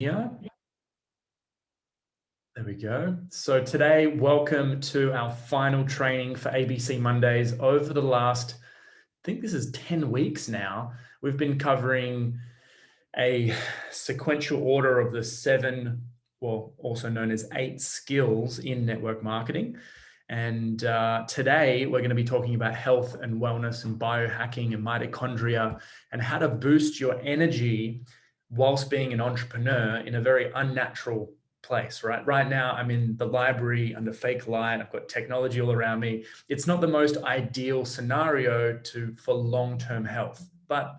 Yeah, there we go. So today, welcome to our final training for ABC Mondays. Over the last, I think this is 10 weeks now, we've been covering a sequential order of the 7, well, also known as 8 skills in network marketing. And today we're going to be talking about health and wellness and biohacking and mitochondria and how to boost your energy whilst being an entrepreneur in a very unnatural place, right? Right now, I'm in the library under fake light. I've got technology all around me. It's not the most ideal scenario for long-term health, but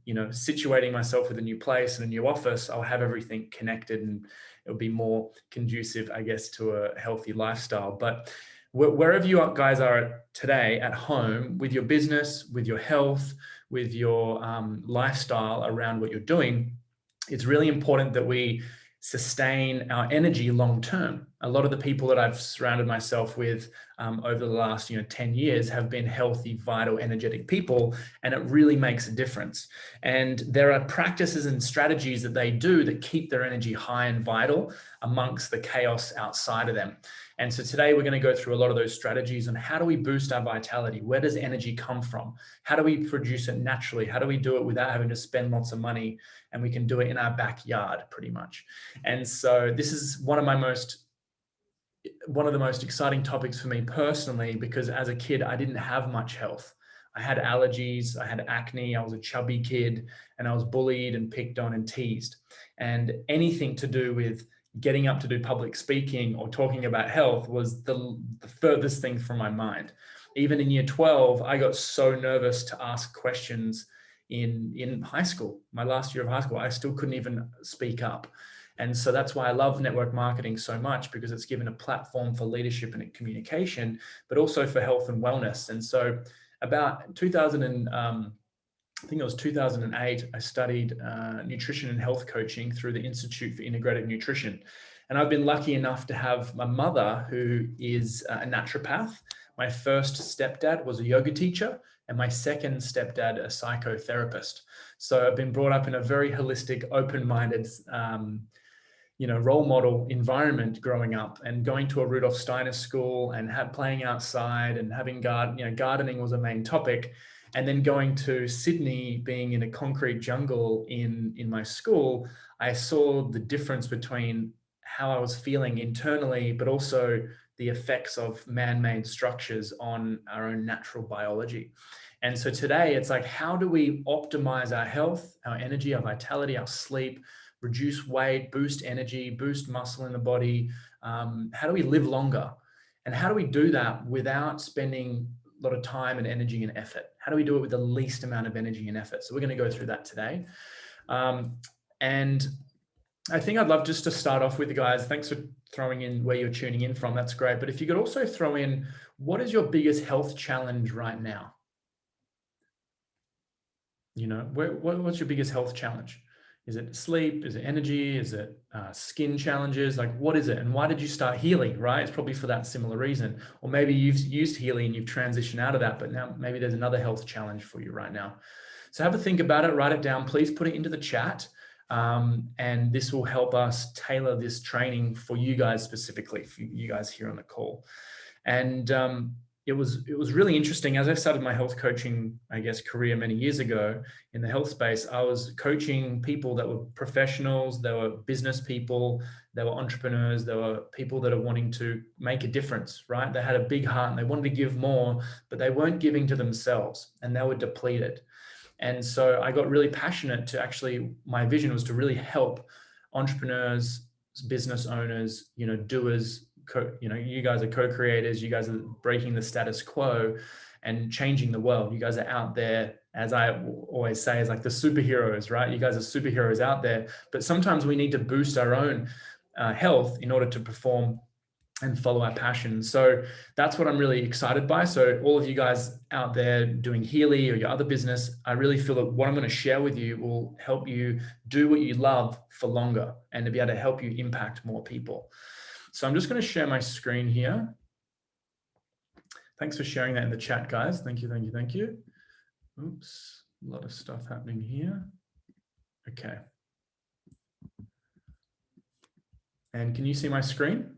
situating myself with a new place and a new office, I'll have everything connected and it'll be more conducive, I guess, to a healthy lifestyle. But wherever you guys are today, at home, with your business, with your health, with your lifestyle around what you're doing, it's really important that we sustain our energy long term. A lot of the people that I've surrounded myself with over the last 10 years have been healthy, vital, energetic people, and it really makes a difference. And there are practices and strategies that they do that keep their energy high and vital amongst the chaos outside of them. And so today we're going to go through a lot of those strategies on how do we boost our vitality? Where does energy come from? How do we produce it naturally? How do we do it without having to spend lots of money? And we can do it in our backyard pretty much. And so this is one of the most exciting topics for me personally, because as a kid, I didn't have much health. I had allergies, I had acne, I was a chubby kid, and I was bullied and picked on and teased. And anything to do with getting up to do public speaking or talking about health was the furthest thing from my mind. Even in year 12, I got so nervous to ask questions in high school. My last year of high school, I still couldn't even speak up. And so that's why I love network marketing so much, because it's given a platform for leadership and communication, but also for health and wellness. And so about 2008, I studied nutrition and health coaching through the Institute for Integrative Nutrition. And I've been lucky enough to have my mother, who is a naturopath. My first stepdad was a yoga teacher, and my second stepdad, a psychotherapist. So I've been brought up in a very holistic, open-minded, role model environment growing up, and going to a Rudolf Steiner school and playing outside and having gardening was a main topic. And then going to Sydney, being in a concrete jungle in my school, I saw the difference between how I was feeling internally, but also the effects of man-made structures on our own natural biology. And so today it's like, how do we optimize our health, our energy, our vitality, our sleep, reduce weight, boost energy, boost muscle in the body? How do we live longer? And how do we do that without spending a lot of time and energy and effort? How do we do it with the least amount of energy and effort? So we're going to go through that today. And I think I'd love just to start off with you guys. Thanks for throwing in where you're tuning in from. That's great. But if you could also throw in, what is your biggest health challenge right now? What's your biggest health challenge? Is it sleep? Is it energy? Is it skin challenges? Like, what is it? And why did you start Healy, right? It's probably for that similar reason. Or maybe you've used Healy and you've transitioned out of that, but now maybe there's another health challenge for you right now. So have a think about it, write it down, please put it into the chat. And this will help us tailor this training for you guys specifically, for you guys here on the call. And it was really interesting. As I started my health coaching, I guess, career many years ago in the health space, I was coaching people that were professionals, they were business people, they were entrepreneurs, they were people that are wanting to make a difference, right? They had a big heart and they wanted to give more, but they weren't giving to themselves and they were depleted. And so I got really passionate to actually, my vision was to really help entrepreneurs, business owners, doers, you guys are co-creators, you guys are breaking the status quo and changing the world. You guys are out there, as I always say, as like the superheroes, right? You guys are superheroes out there, but sometimes we need to boost our own health in order to perform and follow our passion. So that's what I'm really excited by. So all of you guys out there doing Healy or your other business, I really feel that what I'm going to share with you will help you do what you love for longer and to be able to help you impact more people. So I'm just going to share my screen here. Thanks for sharing that in the chat, guys. Thank you, thank you, thank you. Oops, a lot of stuff happening here. Okay. And can you see my screen?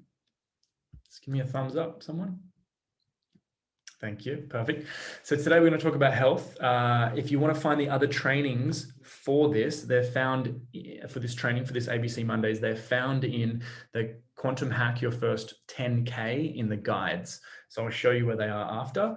Just give me a thumbs up, someone. Thank you. Perfect. So today we're going to talk about health. If you want to find the other trainings for this, they're found for this training, for this ABC Mondays, they're found in the Quantum Hack Your First 10K in the guides. So I'll show you where they are after,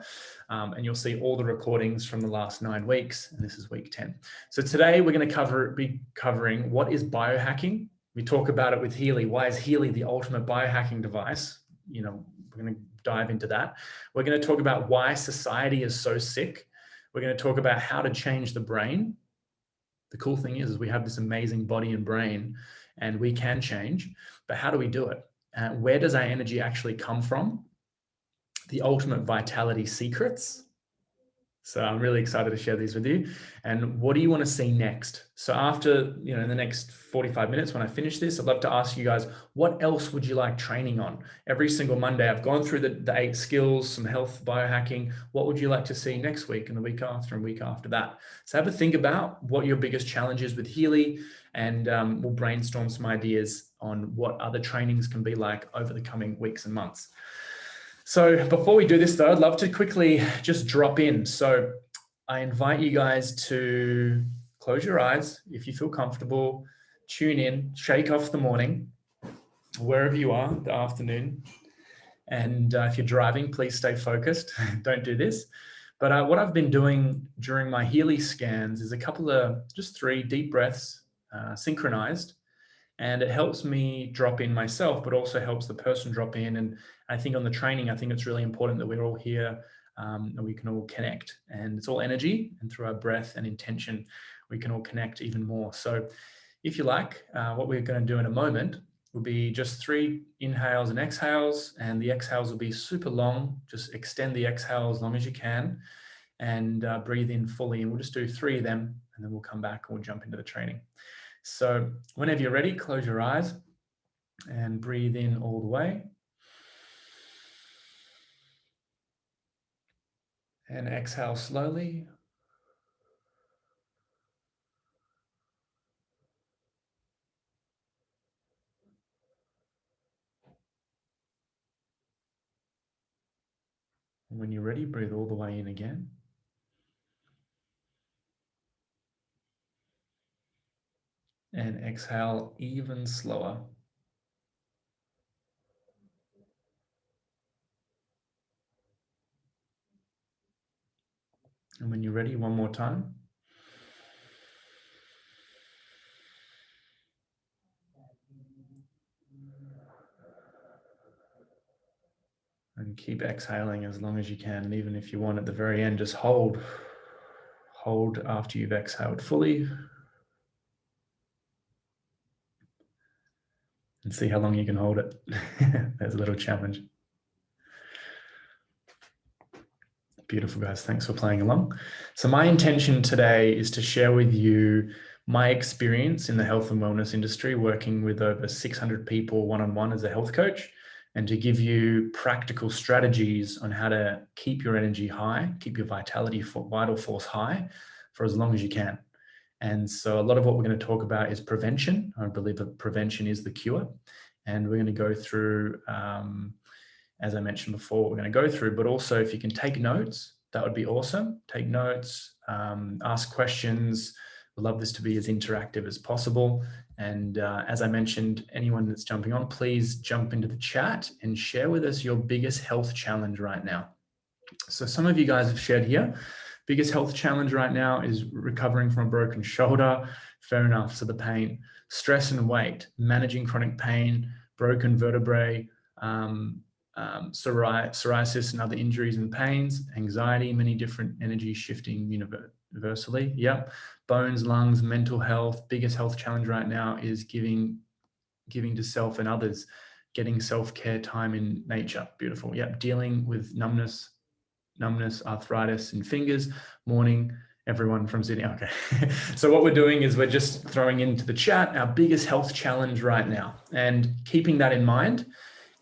and you'll see all the recordings from the last 9 weeks. And this is week 10. So today we're going to be covering what is biohacking. We talk about it with Healy. Why is Healy the ultimate biohacking device? You know, we're going to dive into that. We're going to talk about why society is so sick. We're going to talk about how to change the brain. The cool thing is we have this amazing body and brain, and we can change, but how do we do it? Where does our energy actually come from? The ultimate vitality secrets. So I'm really excited to share these with you. And what do you want to see next? So after, in the next 45 minutes, when I finish this, I'd love to ask you guys, what else would you like training on? Every single Monday, I've gone through the 8 skills, some health, biohacking. What would you like to see next week and the week after and week after that? So have a think about what your biggest challenge is with Healy, and we'll brainstorm some ideas on what other trainings can be like over the coming weeks and months. So before we do this though, I'd love to quickly just drop in. So I invite you guys to close your eyes if you feel comfortable, tune in, shake off the morning, wherever you are, the afternoon. And if you're driving, please stay focused. Don't do this. But what I've been doing during my Healy scans is just 3 deep breaths, synchronized. And it helps me drop in myself, but also helps the person drop in. And I think on the training, I think it's really important that we're all here and we can all connect. And it's all energy. And through our breath and intention, we can all connect even more. So if you like, what we're going to do in a moment will be just 3 inhales and exhales. And the exhales will be super long. Just extend the exhale as long as you can and breathe in fully. And we'll just do 3 of them, and then we'll come back and we'll jump into the training. So whenever you're ready, close your eyes and breathe in all the way. And exhale slowly. And when you're ready, breathe all the way in again. And exhale even slower. And when you're ready, one more time. And keep exhaling as long as you can. And even if you want at the very end, just hold. Hold after you've exhaled fully. And see how long you can hold it. There's a little challenge. Beautiful, guys. Thanks for playing along. So my intention today is to share with you my experience in the health and wellness industry, working with over 600 people one-on-one as a health coach, and to give you practical strategies on how to keep your energy high, keep your vitality, vital force high for as long as you can. And so a lot of what we're going to talk about is prevention. I believe that prevention is the cure. And we're going to go through, as I mentioned before, we're going to go through, but also if you can take notes, that would be awesome. Take notes, ask questions. We'd love this to be as interactive as possible. And as I mentioned, anyone that's jumping on, please jump into the chat and share with us your biggest health challenge right now. So some of you guys have shared here. Biggest health challenge right now is recovering from a broken shoulder. Fair enough. So the pain, stress and weight, managing chronic pain, broken vertebrae, psoriasis and other injuries and pains, anxiety, many different energy shifting universally. Yep. Bones, lungs, mental health. Biggest health challenge right now is giving to self and others, getting self-care time in nature. Beautiful. Yep. Dealing with numbness, arthritis in fingers. Morning, everyone from Sydney. Okay. So what we're doing is we're just throwing into the chat our biggest health challenge right now and keeping that in mind.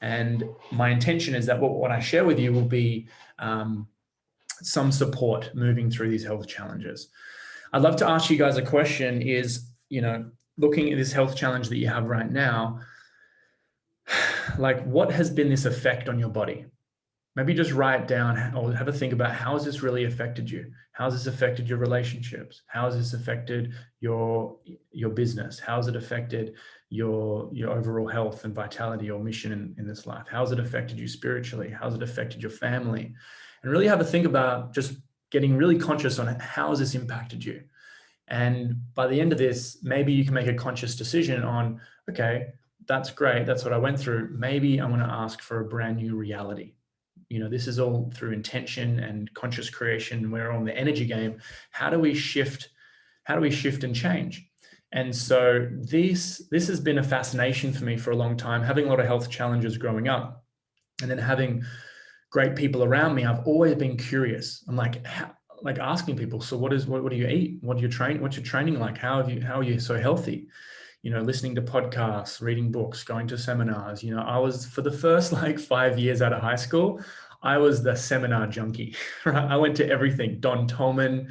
And my intention is that what I share with you will be some support moving through these health challenges. I'd love to ask you guys a question is, looking at this health challenge that you have right now, like, what has been this effect on your body? Maybe just write down or have a think about, how has this really affected you? How has this affected your relationships? How has this affected your business? How has it affected your overall health and vitality or mission in this life? How has it affected you spiritually? How has it affected your family? And really have a think about just getting really conscious on how has this impacted you. And by the end of this, maybe you can make a conscious decision on, okay, that's great. That's what I went through. Maybe I'm going to ask for a brand new reality. This is all through intention and conscious creation. We're on the energy game. How do we shift and change? And so this has been a fascination for me for a long time, having a lot of health challenges growing up, and then having great people around me. I've always been curious. I'm like asking people, so what do you eat? What's your training like? How are you so healthy? Listening to podcasts, reading books, going to seminars. I was, for the first 5 years out of high school, I was the seminar junkie, right? I went to everything, Don Tolman,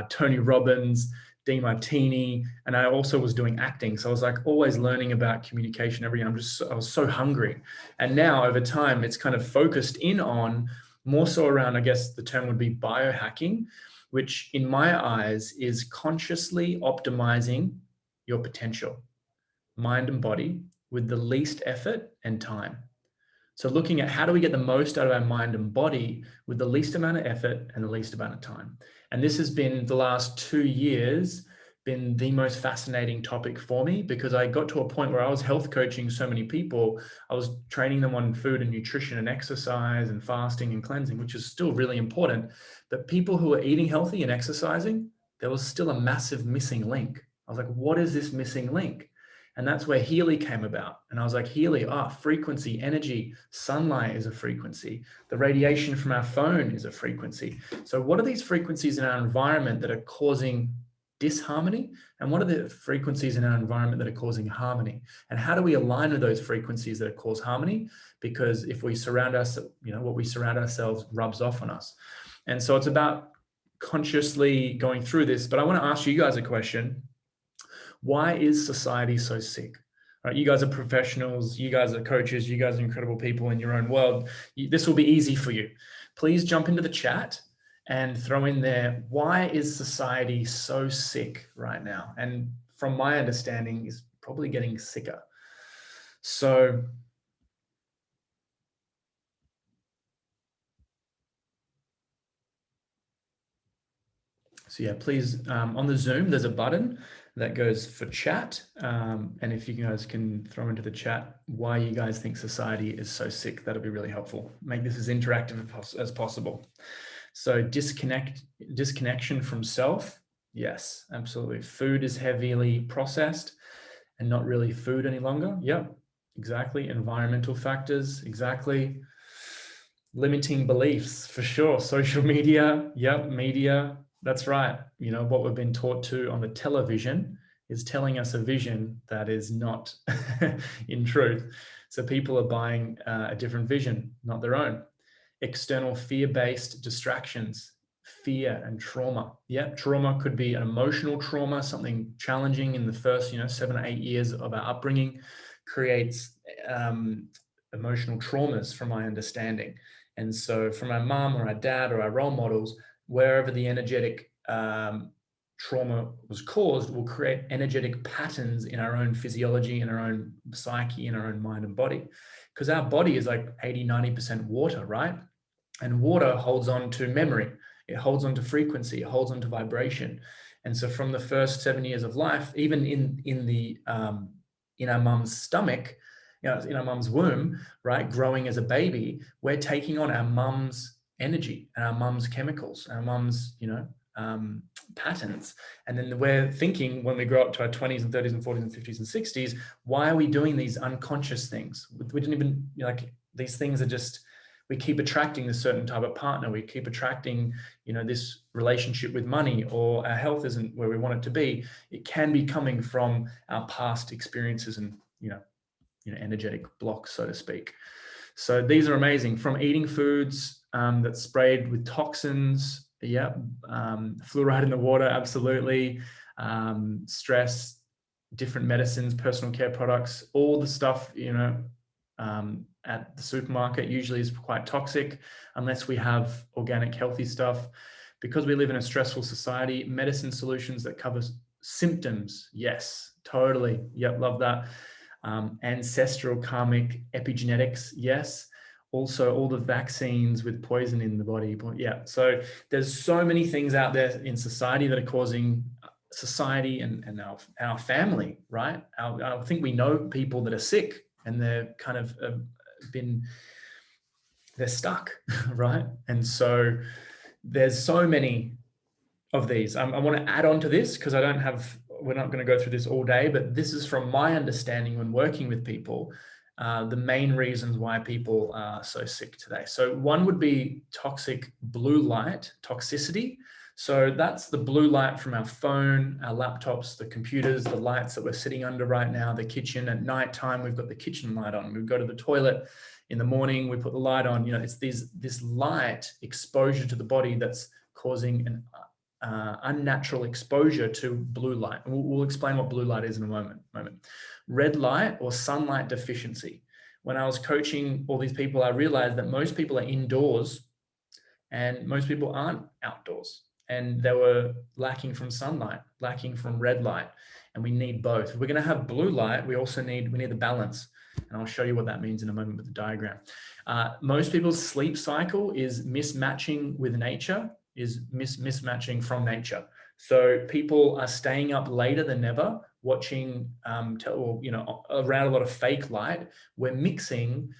Tony Robbins, Deane, and I also was doing acting. So I was always learning about communication, everything. I was so hungry. And now over time, it's kind of focused in on more so around, I guess the term would be biohacking, which in my eyes is consciously optimizing your potential, mind and body, with the least effort and time. So looking at how do we get the most out of our mind and body with the least amount of effort and the least amount of time. And this has been, the last 2 years, been the most fascinating topic for me, because I got to a point where I was health coaching so many people. I was training them on food and nutrition and exercise and fasting and cleansing, which is still really important. But people who are eating healthy and exercising, there was still a massive missing link. I was like, what is this missing link? And that's where Healy came about. And I was like, Healy, frequency, energy, sunlight is a frequency. The radiation from our phone is a frequency. So what are these frequencies in our environment that are causing disharmony? And what are the frequencies in our environment that are causing harmony? And how do we align with those frequencies that cause harmony? Because if we surround ourselves, what we surround ourselves rubs off on us. And so it's about consciously going through this. But I want to ask you guys a question. Why is society so sick? Right, you guys are professionals, you guys are coaches, you guys are incredible people in your own world. This will be easy for you. Please jump into the chat and throw in there, why is society so sick right now? And from my understanding, is probably getting sicker. So yeah, please, on the Zoom, there's a button that goes for chat. And if you guys can throw into the chat why you guys think society is so sick, that'll be really helpful. Make this as interactive as possible. So disconnection from self. Yes, absolutely. Food is heavily processed and not really food any longer. Yep, exactly. Environmental factors, exactly. Limiting beliefs, for sure. Social media, yep, media. That's right. What we've been taught to on the television is telling us a vision that is not in truth. So people are buying a different vision, not their own. External fear-based distractions, fear and trauma. Yeah, trauma could be an emotional trauma, something challenging in the first 7 or 8 years of our upbringing, creates emotional traumas, from my understanding. And so from our mom or our dad or our role models, wherever the energetic trauma was caused, will create energetic patterns in our own physiology, in our own psyche, in our own mind and body. Because our body is 80-90% water, right? And water holds on to memory. It holds on to frequency. It holds on to vibration. And so from the first 7 years of life, even in our mum's stomach, in our mum's womb, right, growing as a baby, we're taking on our mum's energy and our mum's chemicals, our mum's, patterns. And then we're thinking, when we grow up to our 20s and 30s and 40s and 50s and 60s, why are we doing these unconscious things? We didn't even, these things are just, we keep attracting this certain type of partner. We keep attracting, this relationship with money, or our health isn't where we want it to be. It can be coming from our past experiences and, energetic blocks, so to speak. So these are amazing. From eating foods that's sprayed with toxins, fluoride in the water, absolutely. Stress, different medicines, personal care products, all the stuff, at the supermarket usually is quite toxic unless we have organic, healthy stuff. Because we live in a stressful society, medicine solutions that cover symptoms. Yes, totally. Yep, love that. Ancestral karmic epigenetics. Yes. Also, all the vaccines with poison in the body. Yeah. So there's so many things out there in society that are causing society and our family, right? I think we know people that are sick and they're kind of they're stuck, right? And so there's so many of these. I want to add on to this because we're not going to go through this all day, but this is from my understanding when working with people, the main reasons why people are so sick today. So one would be toxic blue light toxicity. So that's the blue light from our phone, our laptops, the computers, the lights that we're sitting under right now, the kitchen. At nighttime, we've got the kitchen light on. We go to the toilet in the morning, we put the light on. It's this light exposure to the body that's causing an unnatural exposure to blue light. And we'll explain what blue light is in a moment. Red light or sunlight deficiency. When I was coaching all these people, I realized that most people are indoors and most people aren't outdoors. And they were lacking from sunlight, lacking from red light. And we need both. If we're going to have blue light, we need the balance. And I'll show you what that means in a moment with the diagram. Most people's sleep cycle is mismatching with nature, is mismatching from nature. So people are staying up later than ever, watching, around a lot of fake light. We're mixing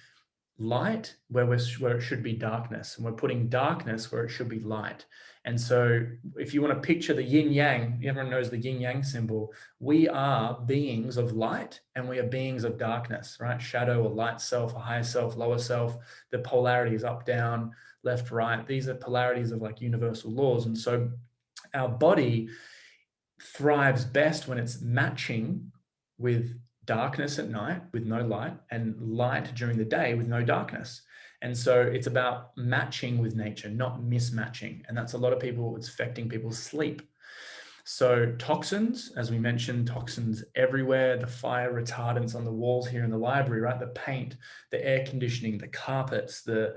light where it should be darkness, and we're putting darkness where it should be light. And so if you want to picture the yin yang, everyone knows the yin yang symbol. We are beings of light and we are beings of darkness, right? Shadow or light self, a higher self, lower self. The polarity is up, down, left, right. These are polarities of like universal laws. And so our body thrives best when it's matching with darkness at night with no light and light during the day with no darkness. And so it's about matching with nature, not mismatching. And that's a lot of people, it's affecting people's sleep. So toxins, as we mentioned, toxins everywhere, the fire retardants on the walls here in the library, right? The paint, the air conditioning, the carpets, the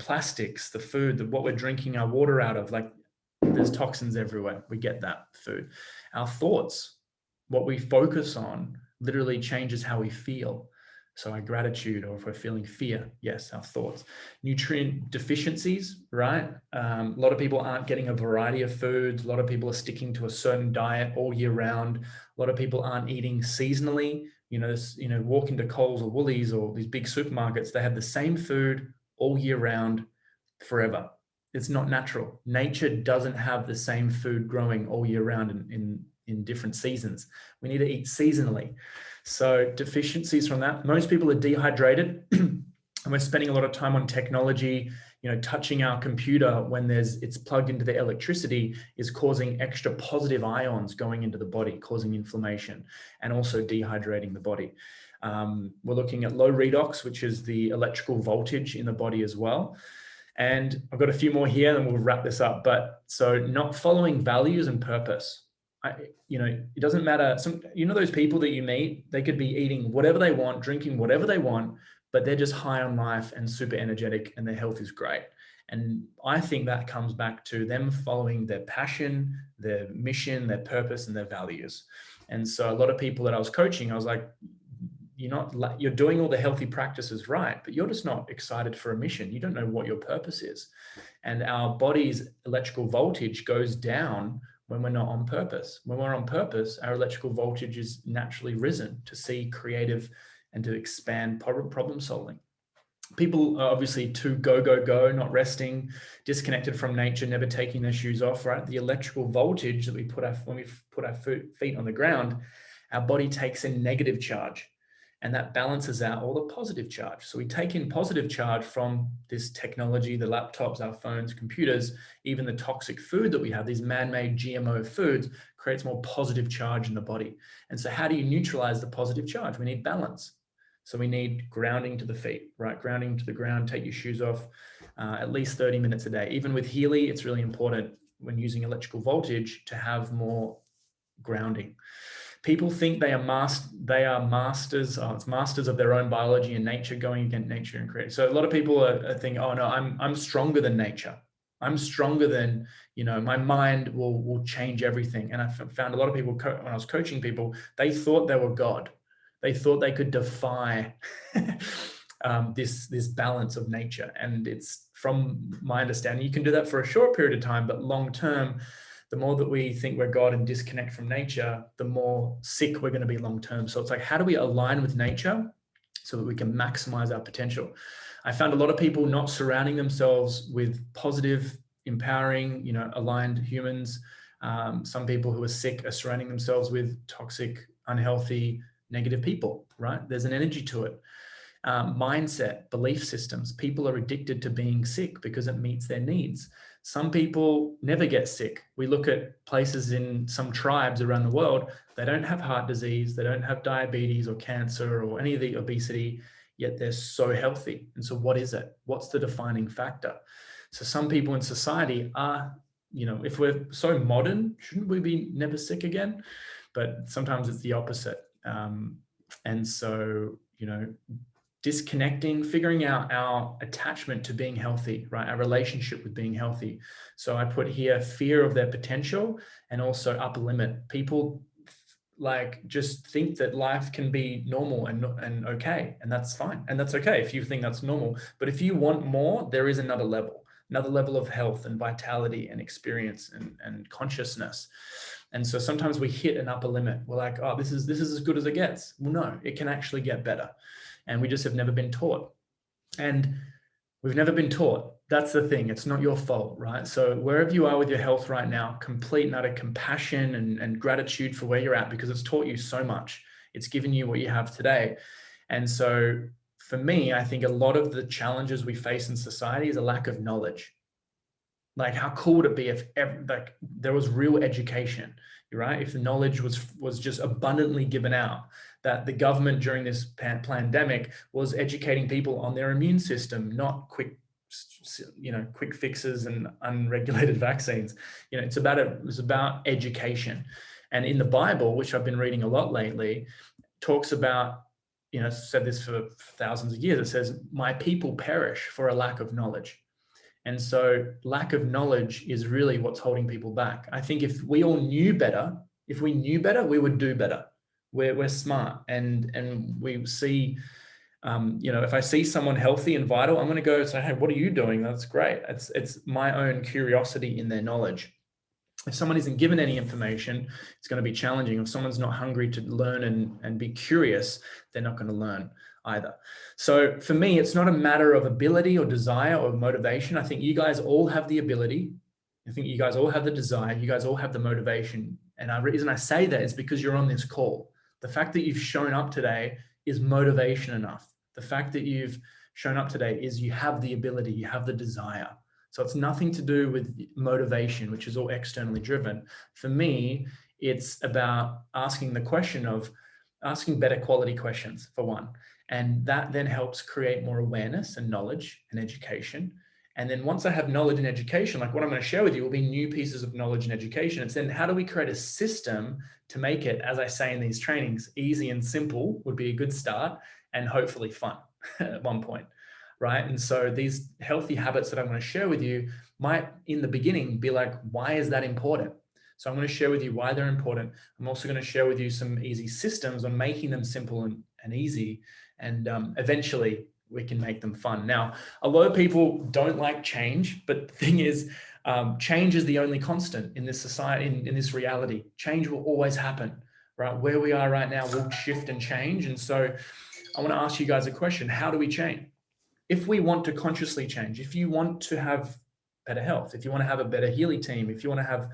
plastics, the food, what we're drinking our water out of, like there's toxins everywhere. We get that food. Our thoughts, what we focus on literally changes how we feel. So our gratitude, or if we're feeling fear, yes, our thoughts. Nutrient deficiencies, right? A lot of people aren't getting a variety of foods. A lot of people are sticking to a certain diet all year round. A lot of people aren't eating seasonally. Walk into Coles or Woolies or these big supermarkets, they have the same food all year round forever. It's not natural. Nature doesn't have the same food growing all year round in different seasons. We need to eat seasonally. So deficiencies from that. Most people are dehydrated and we're spending a lot of time on technology, touching our computer when it's plugged into the electricity is causing extra positive ions going into the body, causing inflammation and also dehydrating the body. We're looking at low redox, which is the electrical voltage in the body as well. And I've got a few more here, then we'll wrap this up. But so not following values and purpose. It doesn't matter. Those people that you meet, they could be eating whatever they want, drinking whatever they want, but they're just high on life and super energetic and their health is great. And I think that comes back to them following their passion, their mission, their purpose, and their values. And so a lot of people that I was coaching, I was like, you're doing all the healthy practices right, but you're just not excited for a mission. You don't know what your purpose is. And our body's electrical voltage goes down when we're not on purpose. When we're on purpose, our electrical voltage is naturally risen to see creative and to expand problem solving. People are obviously too go, not resting, disconnected from nature, never taking their shoes off, right? The electrical voltage that when we put our feet on the ground, our body takes in negative charge. And that balances out all the positive charge. So we take in positive charge from this technology, the laptops, our phones, computers, even the toxic food that we have, these man-made GMO foods, creates more positive charge in the body. And so how do you neutralize the positive charge? We need balance. So we need grounding to the feet, right? Grounding to the ground, take your shoes off at least 30 minutes a day. Even with Healy, it's really important when using electrical voltage to have more grounding. People think they are masters. Oh, it's masters of their own biology and nature, going against nature and creating. So a lot of people are thinking, oh no, I'm stronger than nature. I'm stronger than, my mind will change everything. And I found a lot of people, when I was coaching people, they thought they were God. They thought they could defy this balance of nature. And it's, from my understanding, you can do that for a short period of time, but long term, the more that we think we're God and disconnect from nature, the more sick we're going to be long term. So it's like, how do we align with nature so that we can maximize our potential? I found a lot of people not surrounding themselves with positive, empowering, aligned humans. Some people who are sick are surrounding themselves with toxic, unhealthy, negative people, right? There's an energy to it. Mindset, belief systems. People are addicted to being sick because it meets their needs. Some people never get sick. We look at places in some tribes around the world, they don't have heart disease, they don't have diabetes or cancer or any of the obesity, yet they're so healthy. And so what is it? What's the defining factor? So some people in society are, if we're so modern, shouldn't we be never sick again? But sometimes it's the opposite. And so, disconnecting, figuring out our attachment to being healthy, right? Our relationship with being healthy. So I put here fear of their potential and also upper limit. People just think that life can be normal and okay, and that's fine. And that's okay if you think that's normal. But if you want more, there is another level of health and vitality and experience and consciousness. And so sometimes we hit an upper limit. We're like, oh, this is as good as it gets. Well, no, it can actually get better. And we just have never been taught. And we've never been taught. That's the thing. It's not your fault, right? So wherever you are with your health right now, complete and utter compassion and gratitude for where you're at, because it's taught you so much. It's given you what you have today. And so for me, I think a lot of the challenges we face in society is a lack of knowledge. Like, how cool would it be if there was real education, right? If the knowledge was just abundantly given out, that the government during this pandemic was educating people on their immune system, not quick fixes and unregulated vaccines. It's about education. And in the Bible, which I've been reading a lot lately, talks about, said this for thousands of years. It says, my people perish for a lack of knowledge. And so lack of knowledge is really what's holding people back. I think if we all knew better, we would do better. We're smart, and we see, if I see someone healthy and vital, I'm going to go say, hey, what are you doing? That's great. It's my own curiosity in their knowledge. If someone isn't given any information, it's going to be challenging. If someone's not hungry to learn and be curious, they're not going to learn either. So for me, it's not a matter of ability or desire or motivation. I think you guys all have the ability. I think you guys all have the desire. You guys all have the motivation. And the reason I say that is because you're on this call. The fact that you've shown up today is motivation enough. The fact that you've shown up today is you have the ability, you have the desire. So it's nothing to do with motivation, which is all externally driven. For me, it's about asking better quality questions, for one. And that then helps create more awareness and knowledge and education. And then once I have knowledge and education, like what I'm going to share with you will be new pieces of knowledge and education. It's then how do we create a system to make it, as I say in these trainings, easy and simple would be a good start, and hopefully fun at one point. Right. And so these healthy habits that I'm going to share with you might in the beginning be like, why is that important? So I'm going to share with you why they're important. I'm also going to share with you some easy systems on making them simple and easy. And eventually we can make them fun. Now, a lot of people don't like change, but the thing is, change is the only constant in this society, in this reality. Change will always happen, right? Where we are right now will shift and change. And so I want to ask you guys a question. How do we change? If we want to consciously change, if you want to have better health, if you want to have a better Healy team, if you want to have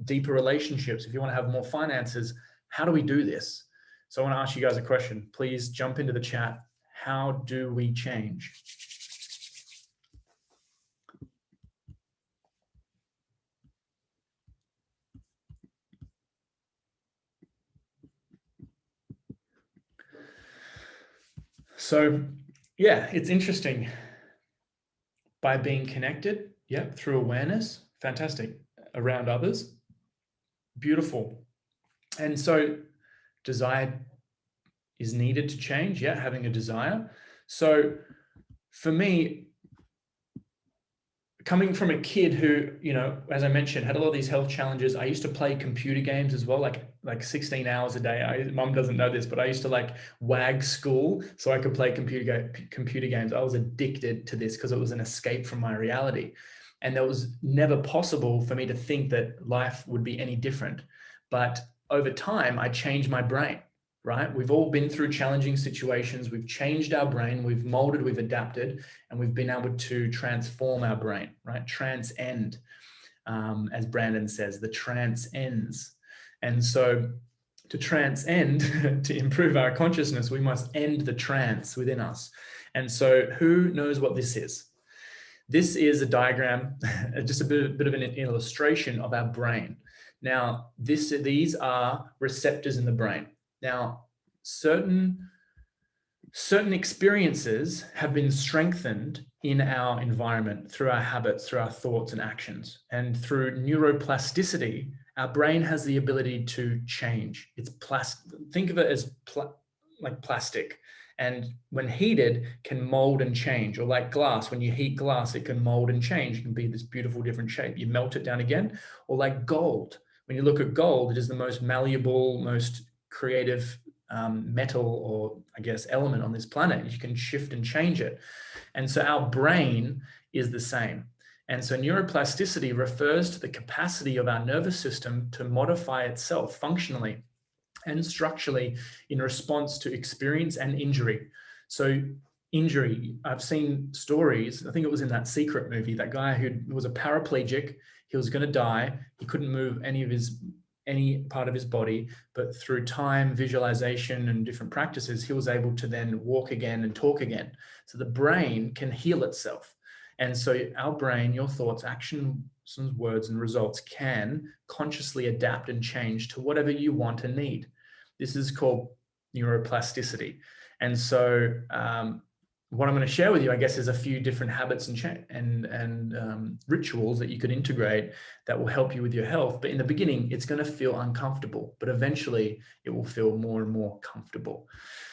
deeper relationships, if you want to have more finances, how do we do this? So I want to ask you guys a question. Please jump into the chat. How do we change? So yeah, it's interesting. By being connected, through awareness, fantastic, around others, beautiful. And so desire is needed to change, yeah, having a desire. So for me, coming from a kid who, as I mentioned, had a lot of these health challenges, I used to play computer games as well, like 16 hours a day. Mom doesn't know this, but I used to like wag school so I could play computer games. I was addicted to this because it was an escape from my reality. And that was never possible for me to think that life would be any different. But over time, I changed my brain, right? We've all been through challenging situations. We've changed our brain, we've molded, we've adapted, and we've been able to transform our brain, right? Transcend, as Brandon says, the trance ends. And so to transcend, to improve our consciousness, we must end the trance within us. And so who knows what this is? This is a diagram, just a bit of an illustration of our brain. Now, these are receptors in the brain. Now, certain experiences have been strengthened in our environment through our habits, through our thoughts and actions. And through neuroplasticity, our brain has the ability to change. It's think of it as like plastic. And when heated, can mold and change. Or like glass, when you heat glass, it can mold and change. It can be this beautiful different shape. You melt it down again. Or like gold. When you look at gold, it is the most malleable, most creative metal, or I guess element on this planet. You can shift and change it. And so our brain is the same. And so neuroplasticity refers to the capacity of our nervous system to modify itself functionally and structurally in response to experience and injury. So injury, I've seen stories, I think it was in that Secret movie, that guy who was a paraplegic, he was going to die, he couldn't move any part of his body, but through time, visualization, and different practices, he was able to then walk again and talk again. So the brain can heal itself. And so our brain, your thoughts, actions, words, and results can consciously adapt and change to whatever you want and need. This is called neuroplasticity. And so what I'm going to share with you, I guess, is a few different habits and rituals that you could integrate that will help you with your health. But in the beginning, it's going to feel uncomfortable, but eventually it will feel more and more comfortable.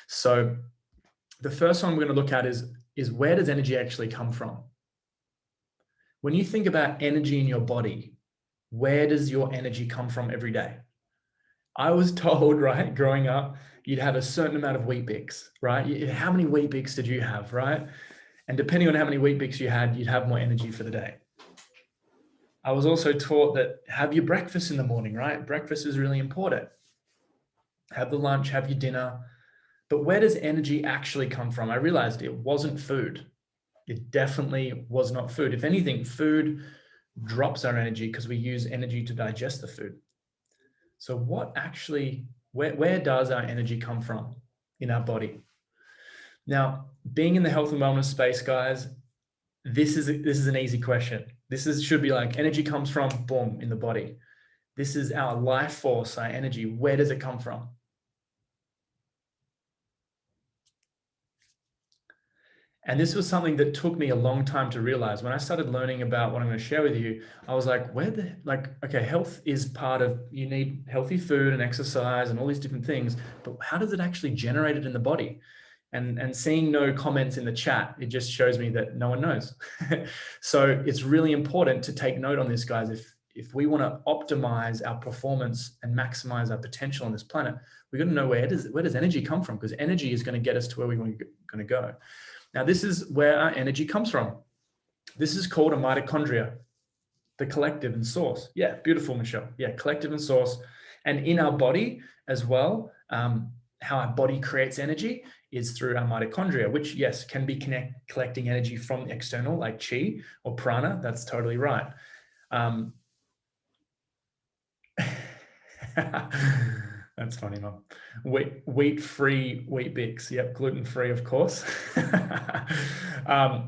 So the first one we're going to look at is where does energy actually come from? When you think about energy in your body, where does your energy come from every day? I was told, right, growing up, you'd have a certain amount of Weet-Bix, right? How many Weet-Bix did you have, right? And depending on how many Weet-Bix you had, you'd have more energy for the day. I was also taught that have your breakfast in the morning, right? Breakfast is really important. Have the lunch, have your dinner. But where does energy actually come from? I realized it wasn't food. It definitely was not food. If anything, food drops our energy because we use energy to digest the food. So what actually, where does our energy come from in our body? Now, being in the health and wellness space, guys, this is an easy question. Should be like energy comes from, boom, in the body. This is our life force, our energy. Where does it come from? And this was something that took me a long time to realize. When I started learning about what I'm going to share with you, I was like, okay, health is part of, you need healthy food and exercise and all these different things, but how does it actually generate it in the body? And seeing no comments in the chat, it just shows me that no one knows. So it's really important to take note on this, guys. If we want to optimize our performance and maximize our potential on this planet, we've got to know where does energy come from? Because energy is going to get us to where we're going to go. Now, this is where our energy comes from. This is called a mitochondria, the collective and source. Yeah, beautiful, Michelle. Yeah, collective and source. And in our body as well, how our body creates energy is through our mitochondria, which, yes, can be collecting energy from the external, like chi or prana. That's totally right. That's funny, Mom. Wheat-free Weet-Bix. Yep, gluten-free, of course.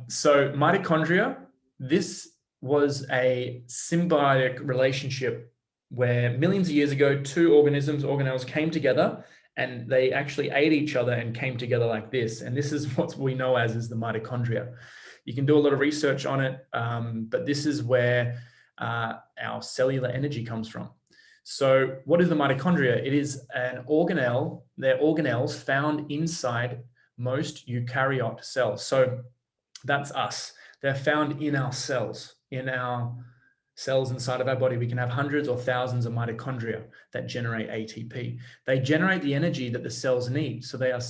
So mitochondria, this was a symbiotic relationship where millions of years ago, two organelles came together, and they actually ate each other and came together like this. And this is what we know as the mitochondria. You can do a lot of research on it, but this is where our cellular energy comes from. So what is the mitochondria? It is an organelle. They're organelles found inside most eukaryote cells. So that's us. They're found in our cells, inside of our body. We can have hundreds or thousands of mitochondria that generate ATP. They generate the energy that the cells need. So they're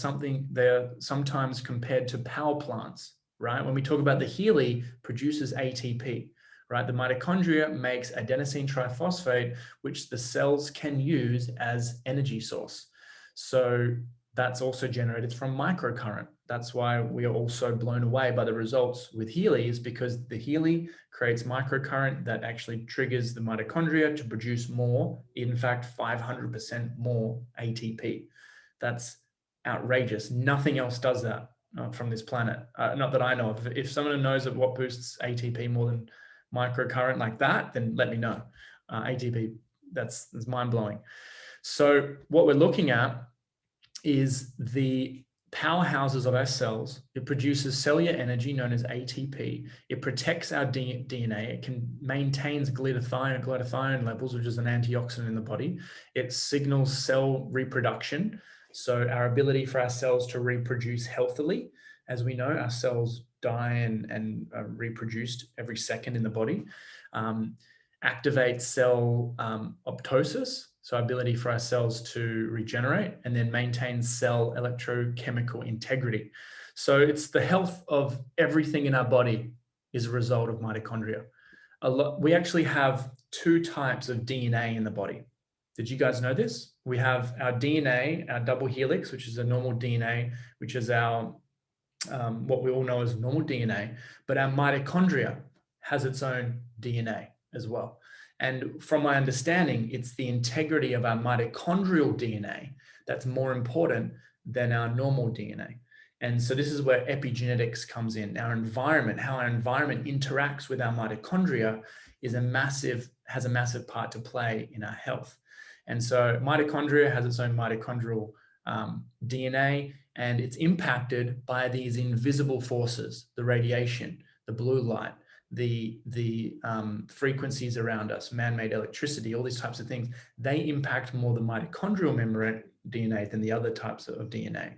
sometimes compared to power plants, right? When we talk about the Healy produces ATP, right? The mitochondria makes adenosine triphosphate, which the cells can use as energy source. So that's also generated from microcurrent. That's why we are also blown away by the results with Healy, is because the Healy creates microcurrent that actually triggers the mitochondria to produce more, in fact, 500% more ATP. That's outrageous. Nothing else does that from this planet. Not that I know of. If someone knows of what boosts ATP more than microcurrent like that, then let me know. ATP, that's mind-blowing. So what we're looking at is the powerhouses of our cells. It produces cellular energy known as ATP. It protects our DNA. It maintains glutathione levels, which is an antioxidant in the body. It signals cell reproduction, so our ability for our cells to reproduce healthily. As we know, our cells die and are reproduced every second in the body. Activates cell apoptosis, so ability for our cells to regenerate, and then maintain cell electrochemical integrity. So it's the health of everything in our body is a result of mitochondria. We actually have two types of DNA in the body. Did you guys know this? We have our DNA, our double helix, which is a normal DNA, which is our what we all know as normal DNA, but our mitochondria has its own DNA as well. And from my understanding, it's the integrity of our mitochondrial DNA that's more important than our normal DNA. And so this is where epigenetics comes in. Our environment, how our environment interacts with our mitochondria has a massive part to play in our health. And so mitochondria has its own mitochondrial DNA, and it's impacted by these invisible forces, the radiation, the blue light, the frequencies around us, man-made electricity, all these types of things. They impact more the mitochondrial membrane DNA than the other types of DNA.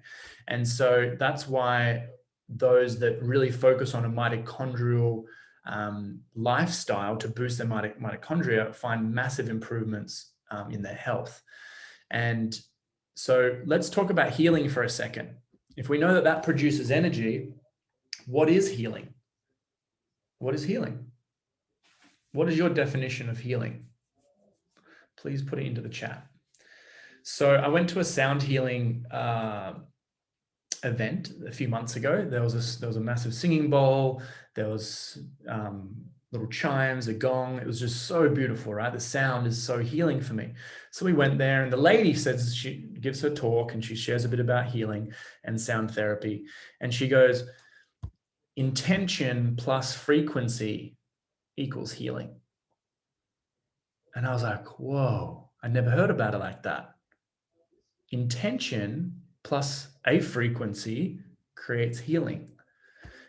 And so that's why those that really focus on a mitochondrial lifestyle to boost their mitochondria find massive improvements in their health. And so let's talk about healing for a second. If we know that that produces energy, what is healing? What is healing? What is your definition of healing? Please put it into the chat. So I went to a sound healing event a few months ago. There was a massive singing bowl. There was little chimes, a gong. It was just so beautiful, right? The sound is so healing for me. So we went there, and the lady says, she gives her talk and she shares a bit about healing and sound therapy. And she goes, intention plus frequency equals healing. And I was like, whoa, I never heard about it like that. Intention plus a frequency creates healing.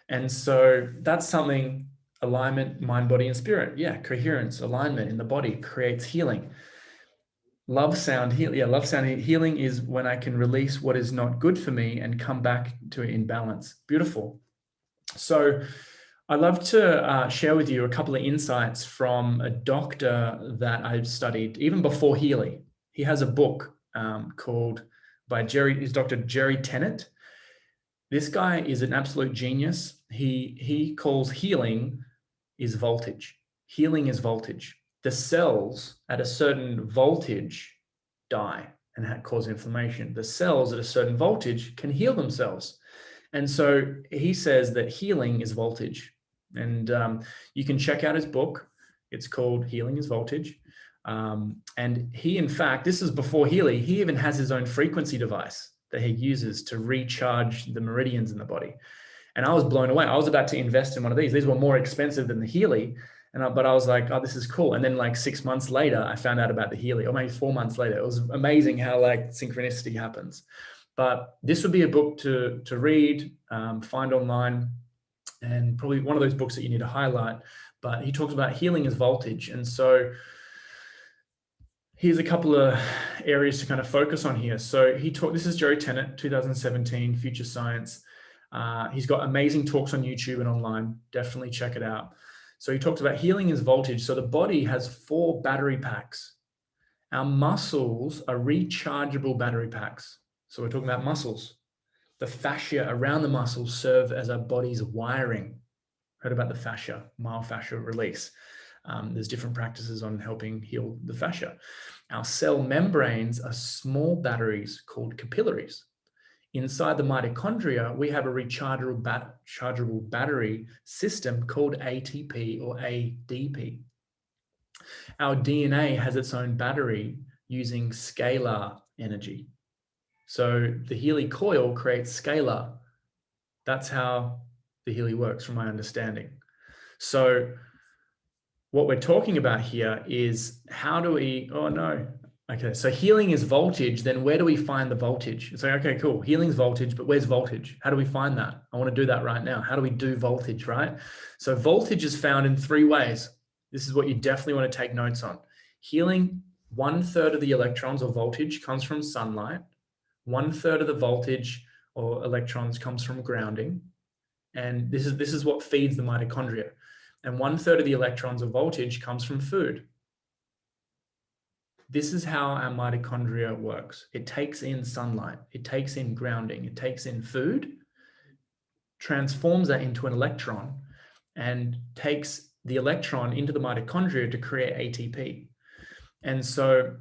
And so that's something, alignment, mind, body, and spirit. Yeah, coherence, alignment in the body creates healing. Love sound healing. Yeah, love sound healing is when I can release what is not good for me and come back to it in balance. Beautiful. So I'd love to share with you a couple of insights from a doctor that I've studied even before Healy. He has a book called is Dr. Jerry Tennant. This guy is an absolute genius. He calls healing is voltage. Healing is voltage. The cells at a certain voltage die and cause inflammation. The cells at a certain voltage can heal themselves. And so he says that healing is voltage. And you can check out his book. It's called Healing is Voltage. And he, in fact, this is before Healy, he even has his own frequency device that he uses to recharge the meridians in the body. And I was blown away. I was about to invest in one of these. These were more expensive than the Healy. But I was like, oh, this is cool. And then like 6 months later, I found out about the Healy, or maybe 4 months later. It was amazing how like synchronicity happens. But this would be a book to read, find online, and probably one of those books that you need to highlight. But he talks about healing as voltage. And so here's a couple of areas to kind of focus on here. So this is Joe Tennant, 2017, Future Science. He's got amazing talks on YouTube and online. Definitely check it out. So he talks about healing is voltage. So the body has 4 battery packs. Our muscles are rechargeable battery packs. So we're talking about muscles. The fascia around the muscles serve as our body's wiring. Heard about the fascia, myofascial release. There's different practices on helping heal the fascia. Our cell membranes are small batteries called capillaries. Inside the mitochondria, we have a rechargeable battery system called ATP or ADP. Our DNA has its own battery using scalar energy. So the Healy coil creates scalar. That's how the Healy works, from my understanding. So what we're talking about here is how do we, oh no. Okay, so healing is voltage, then where do we find the voltage? It's like, okay, cool, healing's voltage, but where's voltage? How do we find that? I want to do that right now. How do we do voltage, right? So voltage is found in 3 ways. This is what you definitely want to take notes on. Healing, 1/3 of the electrons or voltage comes from sunlight. 1/3 of the voltage or electrons comes from grounding. And this is what feeds the mitochondria. And 1/3 of the electrons of voltage comes from food. This is how our mitochondria works. It takes in sunlight, it takes in grounding, it takes in food, transforms that into an electron, and takes the electron into the mitochondria to create ATP. And so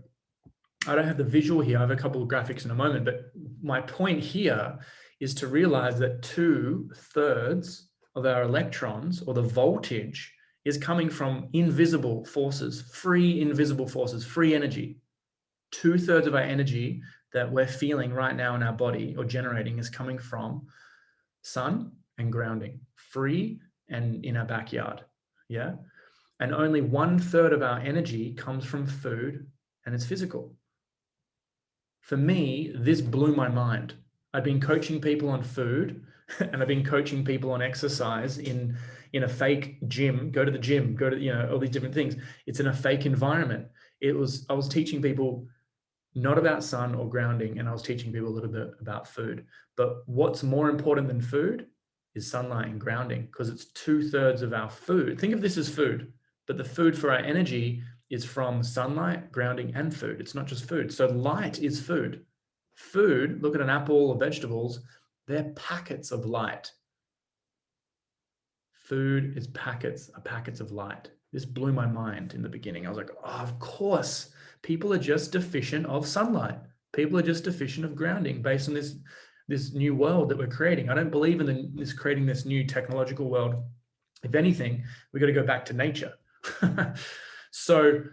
I don't have the visual here. I have a couple of graphics in a moment, but my point here is to realize that 2/3 of our electrons, or the voltage, is coming from invisible forces, free invisible forces, free energy. 2/3 of our energy that we're feeling right now in our body or generating is coming from sun and grounding, free and in our backyard. Yeah. And only 1/3 of our energy comes from food and it's physical. For me, this blew my mind. I've been coaching people on food and I've been coaching people on exercise in a fake gym. Go to the gym, go to, all these different things. It's in a fake environment. I was teaching people not about sun or grounding, and I was teaching people a little bit about food. But what's more important than food is sunlight and grounding, because it's 2/3 of our food. Think of this as food, but the food for our energy is from sunlight, grounding, and food. It's not just food. So light is food. Food, look at an apple or vegetables, they're packets of light. Food is packets of light. This blew my mind in the beginning. I was like, oh, of course, people are just deficient of sunlight. People are just deficient of grounding based on this new world that we're creating. I don't believe in creating this new technological world. If anything, we got to go back to nature. So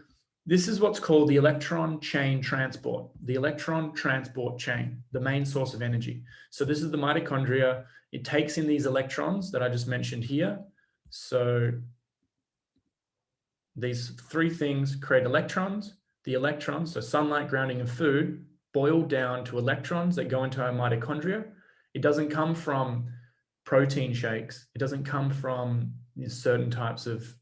this is what's called the electron chain transport, the electron transport chain, the main source of energy. So this is the mitochondria. It takes in these electrons that I just mentioned here. So these 3 things create electrons. The electrons, so sunlight, grounding, and food, boil down to electrons that go into our mitochondria. It doesn't come from protein shakes. It doesn't come from certain types of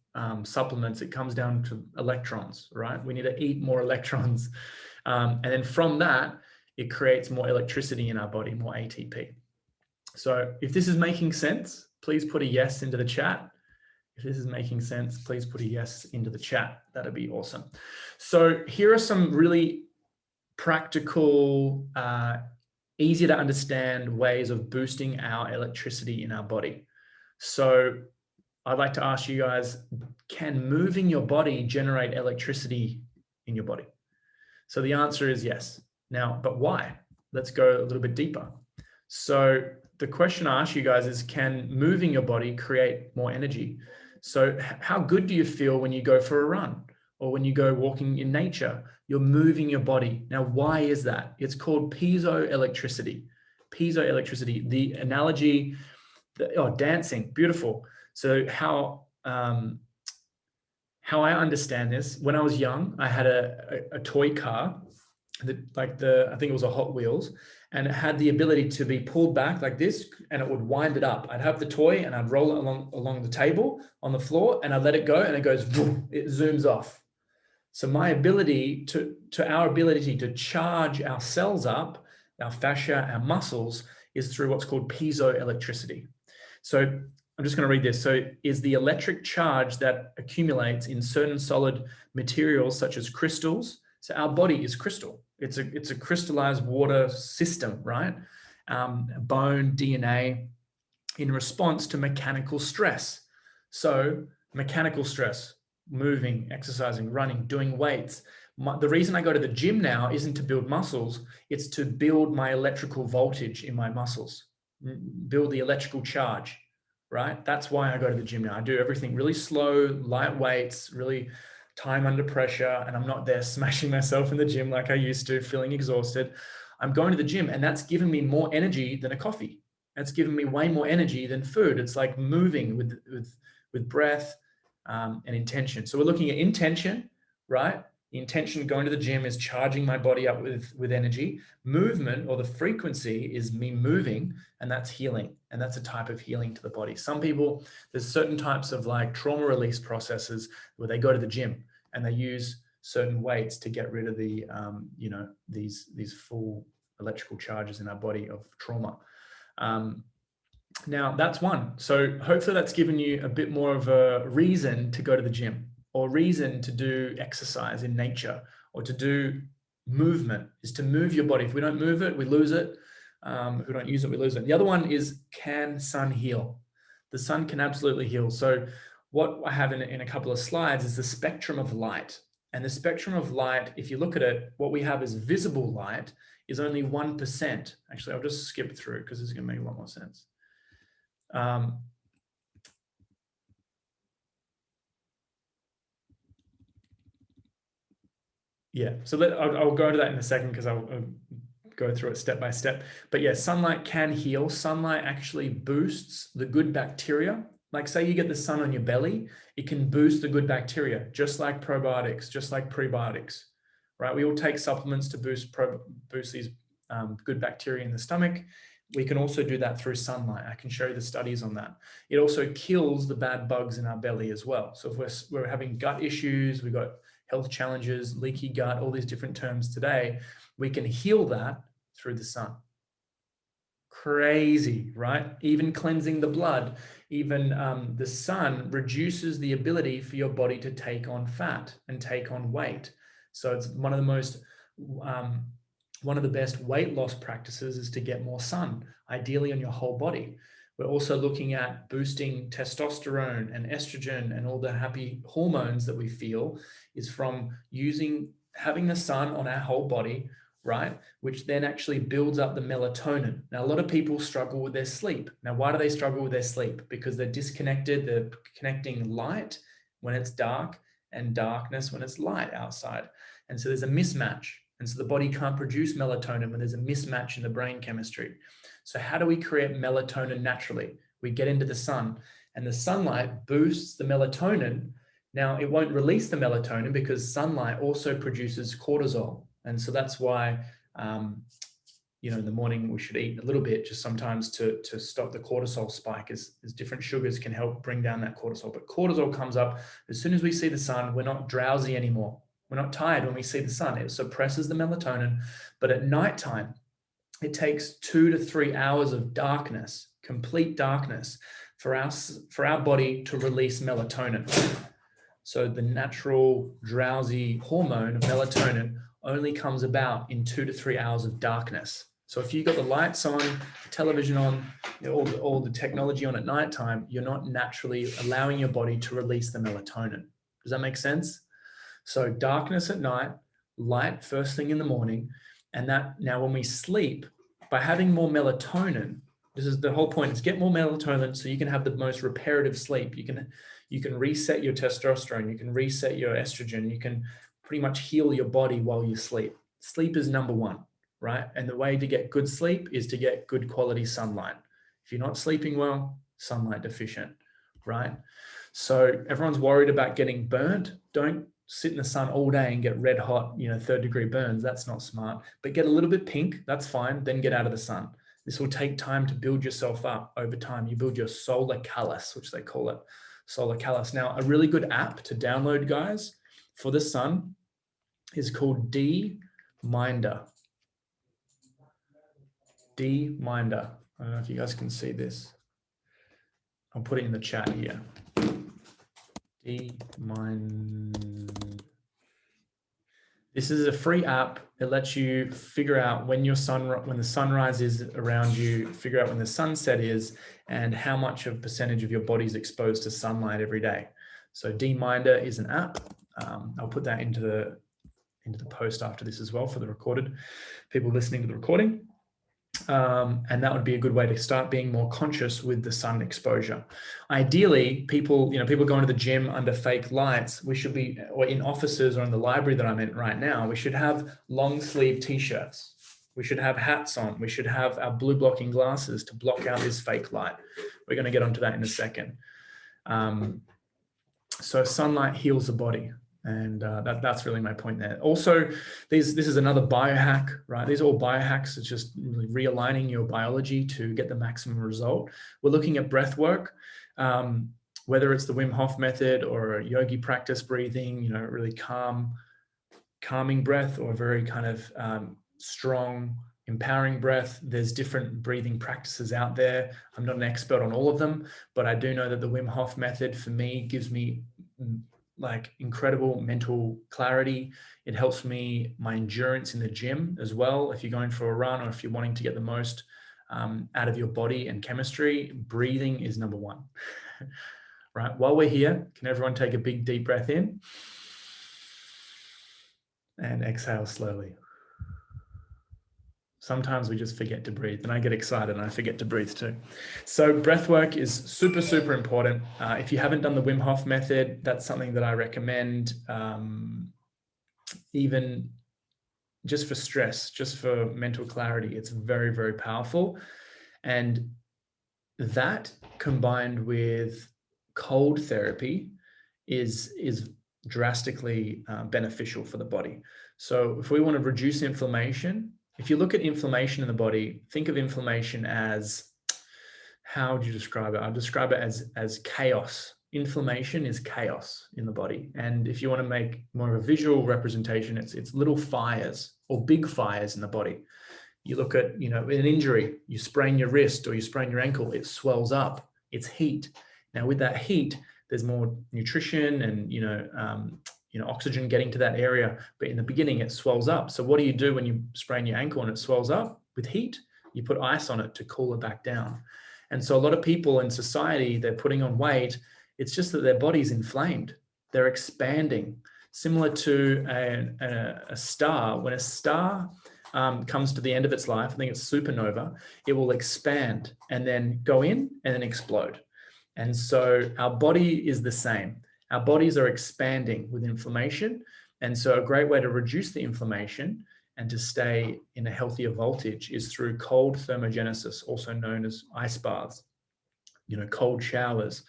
supplements. It comes down to electrons, right? We need to eat more electrons. And then from that, it creates more electricity in our body, more ATP. So if this is making sense, please put a yes into the chat. If this is making sense, please put a yes into the chat. That'd be awesome. So here are some really practical, easy to understand ways of boosting our electricity in our body. So I'd like to ask you guys, can moving your body generate electricity in your body? So the answer is yes. Now, but why? Let's go a little bit deeper. So the question I ask you guys is, can moving your body create more energy? So how good do you feel when you go for a run or when you go walking in nature? You're moving your body. Now, why is that? It's called piezoelectricity. Piezoelectricity, the analogy, dancing, beautiful. So how I understand this, when I was young, I had a toy car, I think it was a Hot Wheels, and it had the ability to be pulled back like this, and it would wind it up. I'd have the toy and I'd roll it along the table on the floor, and I'd let it go, and it goes, boom, it zooms off. So our ability to charge our cells up, our fascia, our muscles, is through what's called piezoelectricity. So I'm just going to read this. So is the electric charge that accumulates in certain solid materials such as crystals. So our body is crystal. It's a crystallized water system, right? Bone, DNA, in response to mechanical stress. So mechanical stress, moving, exercising, running, doing weights. The reason I go to the gym now isn't to build muscles, it's to build my electrical voltage in my muscles, build the electrical charge, right? That's why I go to the gym now. I do everything really slow, light weights, really time under pressure, and I'm not there smashing myself in the gym like I used to, feeling exhausted. I'm going to the gym, and that's given me more energy than a coffee. That's given me way more energy than food. It's like moving with breath and intention. So we're looking at intention, right? The intention going to the gym is charging my body up with energy. Movement, or the frequency, is me moving, and that's healing. And that's a type of healing to the body. Some people, there's certain types of like trauma release processes where they go to the gym and they use certain weights to get rid of the, these full electrical charges in our body of trauma. Now that's one. So hopefully that's given you a bit more of a reason to go to the gym, or reason to do exercise in nature, or to do movement, is to move your body. If we don't move it, we lose it. If we don't use it, we lose it. The other one is, can sun heal? The sun can absolutely heal. So what I have in a couple of slides is the spectrum of light. And the spectrum of light, if you look at it, what we have is visible light is only 1%. Actually, I'll just skip through because this is going to make a lot more sense. Yeah, so I'll go to that in a second because I'll go through it step by step. But yeah, sunlight can heal. Sunlight actually boosts the good bacteria. Like say you get the sun on your belly, it can boost the good bacteria, just like probiotics, just like prebiotics, right? We all take supplements to boost these good bacteria in the stomach. We can also do that through sunlight. I can show you the studies on that. It also kills the bad bugs in our belly as well. So if we're having gut issues, we've got health challenges, leaky gut, all these different terms today, we can heal that through the sun. Crazy, right? Even cleansing the blood, even the sun reduces the ability for your body to take on fat and take on weight. So it's one of the most, one of the best weight loss practices is to get more sun, ideally on your whole body. We're also looking at boosting testosterone and estrogen and all the happy hormones that we feel is from having the sun on our whole body, right? Which then actually builds up the melatonin. Now, a lot of people struggle with their sleep. Now, why do they struggle with their sleep? Because they're disconnected. They're connecting light when it's dark and darkness when it's light outside. And so there's a mismatch. And so the body can't produce melatonin when there's a mismatch in the brain chemistry. So how do we create melatonin naturally? We get into the sun, and the sunlight boosts the melatonin. Now, it won't release the melatonin because sunlight also produces cortisol. And so that's why, in the morning we should eat a little bit just sometimes to stop the cortisol spike, as different sugars can help bring down that cortisol. But cortisol comes up as soon as we see the sun. We're not drowsy anymore. We're not tired when we see the sun. It suppresses the melatonin. But at nighttime, it takes 2 to 3 hours of darkness, complete darkness, for our body to release melatonin. So the natural drowsy hormone of melatonin only comes about in 2 to 3 hours of darkness. So if you've got the lights on, television on, all the technology on at nighttime, you're not naturally allowing your body to release the melatonin. Does that make sense? So darkness at night, light first thing in the morning. And that now when we sleep, by having more melatonin, this is the whole point, is get more melatonin so you can have the most reparative sleep. You can reset your testosterone, you can reset your estrogen, you can pretty much heal your body while you sleep. Sleep is number one, right? And the way to get good sleep is to get good quality sunlight. If you're not sleeping well, sunlight deficient, right? So everyone's worried about getting burnt. Don't sit in the sun all day and get red hot, 3rd-degree burns. That's not smart. But get a little bit pink, that's fine. Then get out of the sun. This will take time to build yourself up over time. You build your solar callus, which they call it, solar callus. Now, a really good app to download, guys, for the sun is called D-Minder. D-Minder. I don't know if you guys can see this. I'll put it in the chat here. D-Minder. This is a free app. It lets you figure out when the sunrise is around you, figure out when the sunset is, and how much of percentage of your body is exposed to sunlight every day. So D-Minder is an app. I'll put that into the post after this as well for the recorded people listening to the recording. And that would be a good way to start being more conscious with the sun exposure. Ideally, people going to the gym under fake lights, we should be, or in offices or in the library that I'm in right now, we should have long sleeve t-shirts. We should have hats on. We should have our blue blocking glasses to block out this fake light. We're going to get onto that in a second. So sunlight heals the body. And that's really my point there. Also, this is another biohack, right? These are all biohacks. It's just really realigning your biology to get the maximum result. We're looking at breath work, whether it's the Wim Hof method or a yogi practice breathing, really calming breath, or very kind of strong, empowering breath. There's different breathing practices out there. I'm not an expert on all of them, but I do know that the Wim Hof method for me gives me like incredible mental clarity. It helps my endurance in the gym as well. If you're going for a run or if you're wanting to get the most out of your body and chemistry, breathing is number one. Right, while we're here, can everyone take a big deep breath in and exhale slowly? Sometimes we just forget to breathe, and I get excited and I forget to breathe too. So breath work is super, super important. If you haven't done the Wim Hof method, that's something that I recommend, even just for stress, just for mental clarity. It's very, very powerful. And that combined with cold therapy is drastically beneficial for the body. So if we want to reduce inflammation, if you look at inflammation in the body, think of inflammation as, how would you describe it? I'd describe it as chaos. Inflammation is chaos in the body. And if you want to make more of a visual representation, it's little fires or big fires in the body. You look at, an injury, you sprain your wrist or you sprain your ankle, it swells up, it's heat. Now with that heat, there's more nutrition and, oxygen getting to that area. But in the beginning, it swells up. So what do you do when you sprain your ankle and it swells up? With heat, you put ice on it to cool it back down. And so a lot of people in society, they're putting on weight. It's just that their body's inflamed. They're expanding. Similar to a star. When a star comes to the end of its life, I think it's supernova, it will expand and then go in and then explode. And so our body is the same. Our bodies are expanding with inflammation. And so a great way to reduce the inflammation and to stay in a healthier voltage is through cold thermogenesis, also known as ice baths, cold showers.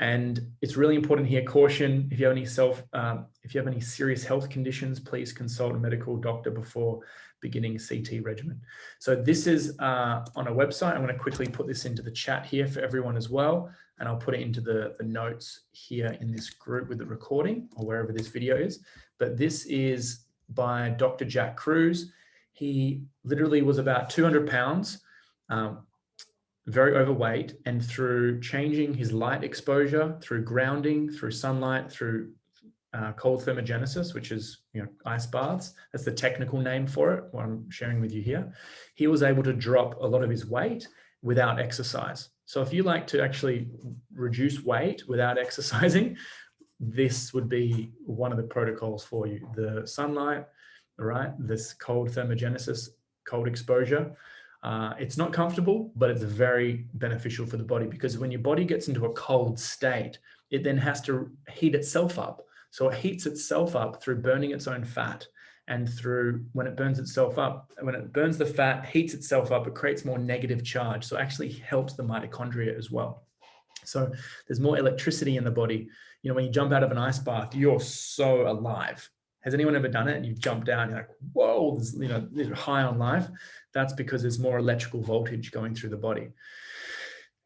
And it's really important here, caution, if you have any serious health conditions, please consult a medical doctor before beginning CT regimen. So this is on a website. I'm going to quickly put this into the chat here for everyone as well. And I'll put it into the notes here in this group with the recording or wherever this video is. But this is by Dr. Jack Cruz. He literally was about 200 pounds, very overweight, and through changing his light exposure, through grounding, through sunlight, through cold thermogenesis, which is ice baths, that's the technical name for it, what I'm sharing with you here, he was able to drop a lot of his weight without exercise. So if you like to actually reduce weight without exercising, this would be one of the protocols for you. The sunlight, right? This cold thermogenesis, cold exposure. It's not comfortable, but it's very beneficial for the body, because when your body gets into a cold state, it then has to heat itself up. So it heats itself up through burning its own fat. And through, when it burns itself up, when it burns the fat, heats itself up, it creates more negative charge. So it actually helps the mitochondria as well. So there's more electricity in the body. When you jump out of an ice bath, you're so alive. Has anyone ever done it? And you've jumped out and you're like, whoa, you're high on life. That's because there's more electrical voltage going through the body.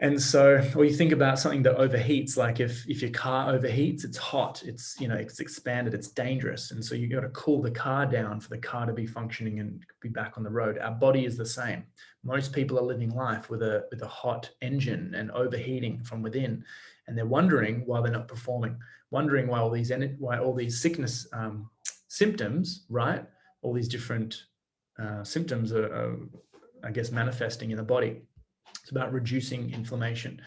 And so, or you think about something that overheats, like if your car overheats, it's hot, it's, you know, it's expanded, it's dangerous. And so you got to cool the car down for the car to be functioning and be back on the road. Our body is the same. Most people are living life with a hot engine and overheating from within. And they're wondering why they're not performing, wondering why all these sickness symptoms, right? All these different symptoms are, I guess, manifesting in the body. It's about reducing inflammation.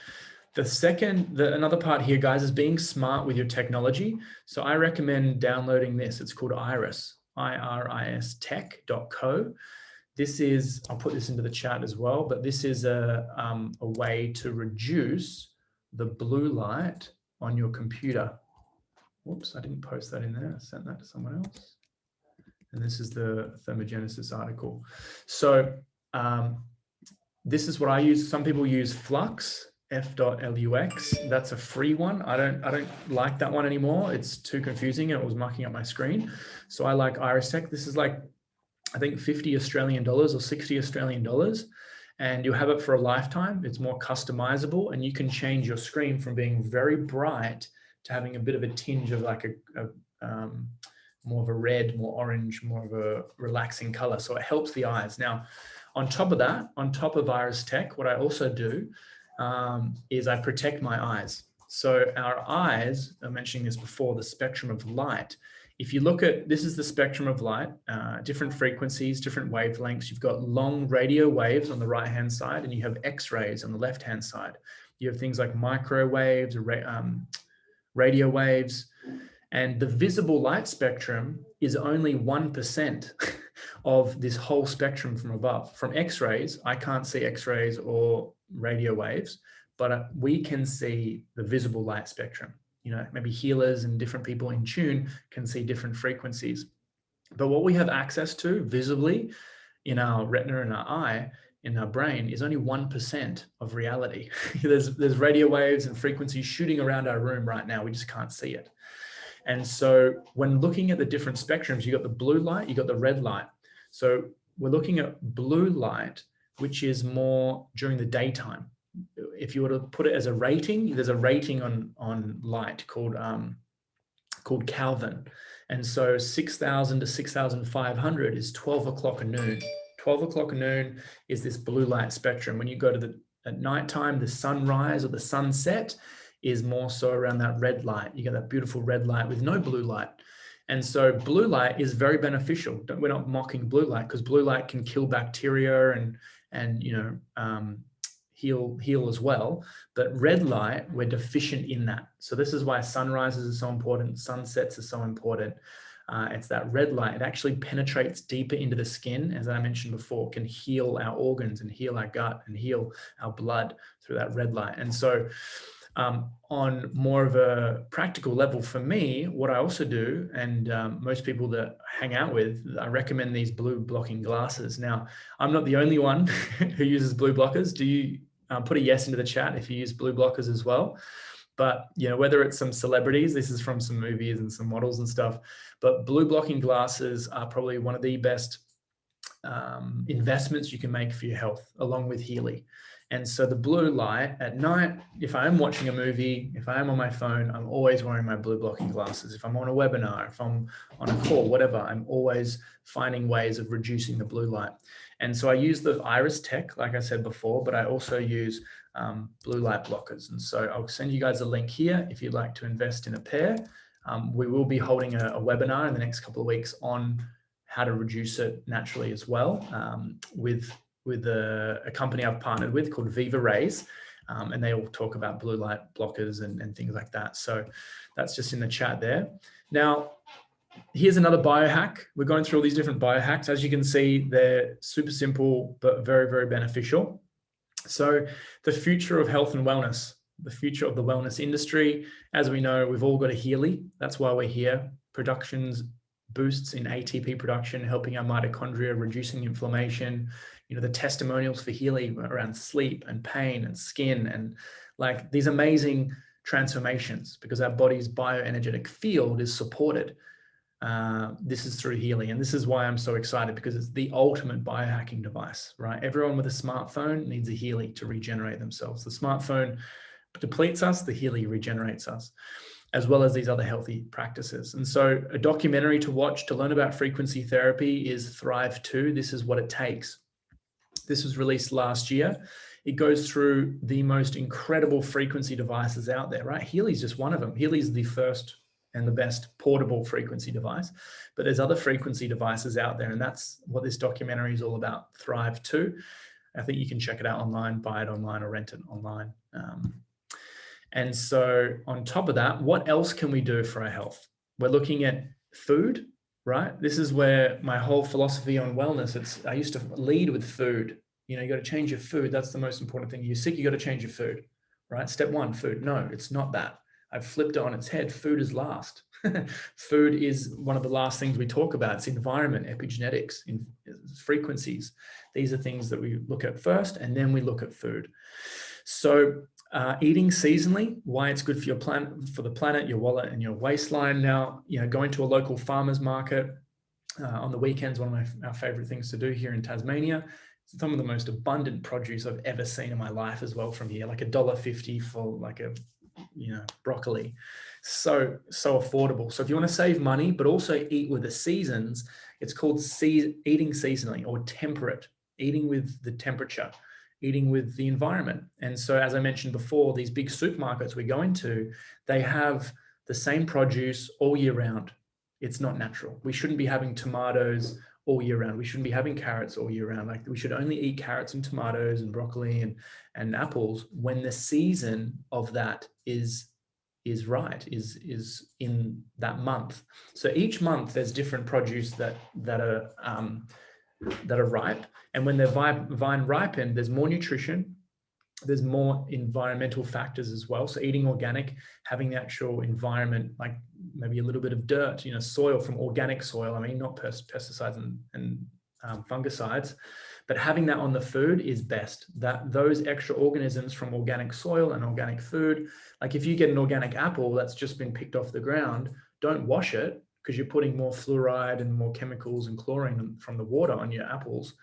Another part here, guys, is being smart with your technology. So I recommend downloading this. It's called Iris, iristech.co. This is, I'll put this into the chat as well, but this is a way to reduce the blue light on your computer. Whoops, I didn't post that in there. I sent that to someone else. And this is the thermogenesis article. So this is what I use. Some people use Flux, F.lux. That's a free one. I don't like that one anymore. It's too confusing and it was mucking up my screen. So I like Iris Tech. This is like, I think 50 Australian dollars or 60 Australian dollars. And you have it for a lifetime. It's more customizable and you can change your screen from being very bright to having a bit of a tinge of like more of a red, more orange, more of a relaxing color. So it helps the eyes. Now, on top of that, on top of Iris Tech, what I also do is I protect my eyes. So our eyes, I'm mentioning this before, the spectrum of light. If you look at, this is the spectrum of light, different frequencies, different wavelengths. You've got long radio waves on the right-hand side and you have X-rays on the left-hand side. You have things like microwaves, radio waves, and the visible light spectrum is only 1% of this whole spectrum from above. From X-rays, I can't see X-rays or radio waves, but we can see the visible light spectrum. You know, maybe healers and different people in tune can see different frequencies. But what we have access to visibly in our retina and our eye, in our brain, is only 1% of reality. There's radio waves and frequencies shooting around our room right now. We just can't see it. And so when looking at the different spectrums, you got the blue light, you got the red light. So we're looking at blue light, which is more during the daytime. If you were to put it as a rating, there's a rating on light called Kelvin. And so 6,000 to 6,500 is 12 o'clock at noon. 12 o'clock at noon is this blue light spectrum. When you go to at nighttime, the sunrise or the sunset is more so around that red light. You get that beautiful red light with no blue light. And so blue light is very beneficial. We're not mocking blue light because blue light can kill bacteria and you know, heal as well. But red light, we're deficient in that. So this is why sunrises are so important. Sunsets are so important. It's that red light. It actually penetrates deeper into the skin, as I mentioned before, can heal our organs and heal our gut and heal our blood through that red light. And so on more of a practical level for me, what I also do, and most people that hang out with, I recommend these blue blocking glasses. Now, I'm not the only one who uses blue blockers. Do you put a yes into the chat if you use blue blockers as well? But, you know, whether it's some celebrities, this is from some movies and some models and stuff, but blue blocking glasses are probably one of the best investments you can make for your health, along with Healy. And so the blue light at night, if I am watching a movie, if I am on my phone, I'm always wearing my blue blocking glasses. If I'm on a webinar, if I'm on a call, whatever, I'm always finding ways of reducing the blue light. And so I use the Iris Tech, like I said before, but I also use blue light blockers. And so I'll send you guys a link here if you'd like to invest in a pair. We will be holding a webinar in the next couple of weeks on how to reduce it naturally as well, with a company I've partnered with called Viva Rays, and they all talk about blue light blockers and things like that. So that's just in the chat there. Now, here's another biohack. We're going through all these different biohacks. As you can see, they're super simple, but very, very beneficial. So the future of health and wellness, the future of the wellness industry. As we know, we've all got a Healy. That's why we're here. Productions boosts in ATP production, helping our mitochondria, reducing inflammation. You know, the testimonials for Healy around sleep and pain and skin and like these amazing transformations because our body's bioenergetic field is supported. This is through Healy, and this is why I'm so excited, because it's the ultimate biohacking device, right? Everyone with a smartphone needs a Healy to regenerate themselves. The smartphone depletes us, the Healy regenerates us, as well as these other healthy practices. And so a documentary to watch to learn about frequency therapy is Thrive 2. This is what it takes. This was released last year. It goes through the most incredible frequency devices out there, right? Healy's just one of them. Healy's the first and the best portable frequency device, but there's other frequency devices out there, and that's what this documentary is all about, Thrive 2. I think you can check it out online, buy it online, or rent it online. And so on top of that, what else can we do for our health? We're looking at food, right? This is where my whole philosophy on wellness, I used to lead with food. You know, you got to change your food. That's the most important thing. You're sick, you got to change your food, right? Step one, food. No, it's not that. I've flipped it on its head. Food is last. Food is one of the last things we talk about. It's environment, epigenetics, frequencies. These are things that we look at first, and then we look at food. So eating seasonally, why it's good for your planet, for the planet, your wallet, and your waistline. Now, you know, going to a local farmer's market on the weekends, one of our favorite things to do here in Tasmania. Some of the most abundant produce I've ever seen in my life as well from here, like $1.50 for like a, broccoli. So affordable. So if you want to save money, but also eat with the seasons, it's called eating seasonally, or temperate, eating with the temperature, eating with the environment. And so, as I mentioned before, these big supermarkets we go into, they have the same produce all year round. It's not natural. We shouldn't be having tomatoes all year round. We shouldn't be having carrots all year round. Like, we should only eat carrots and tomatoes and broccoli and apples when the season of that is right, is in that month. So each month there's different produce that are ripe, and when they're vine ripened, there's more nutrition, there's more environmental factors as well. So eating organic, having the actual environment, like maybe a little bit of dirt, soil from organic soil. I mean, not pesticides and fungicides, but having that on the food is best. That those extra organisms from organic soil and organic food, like if you get an organic apple that's just been picked off the ground, don't wash it, because you're putting more fluoride and more chemicals and chlorine from the water on your apples,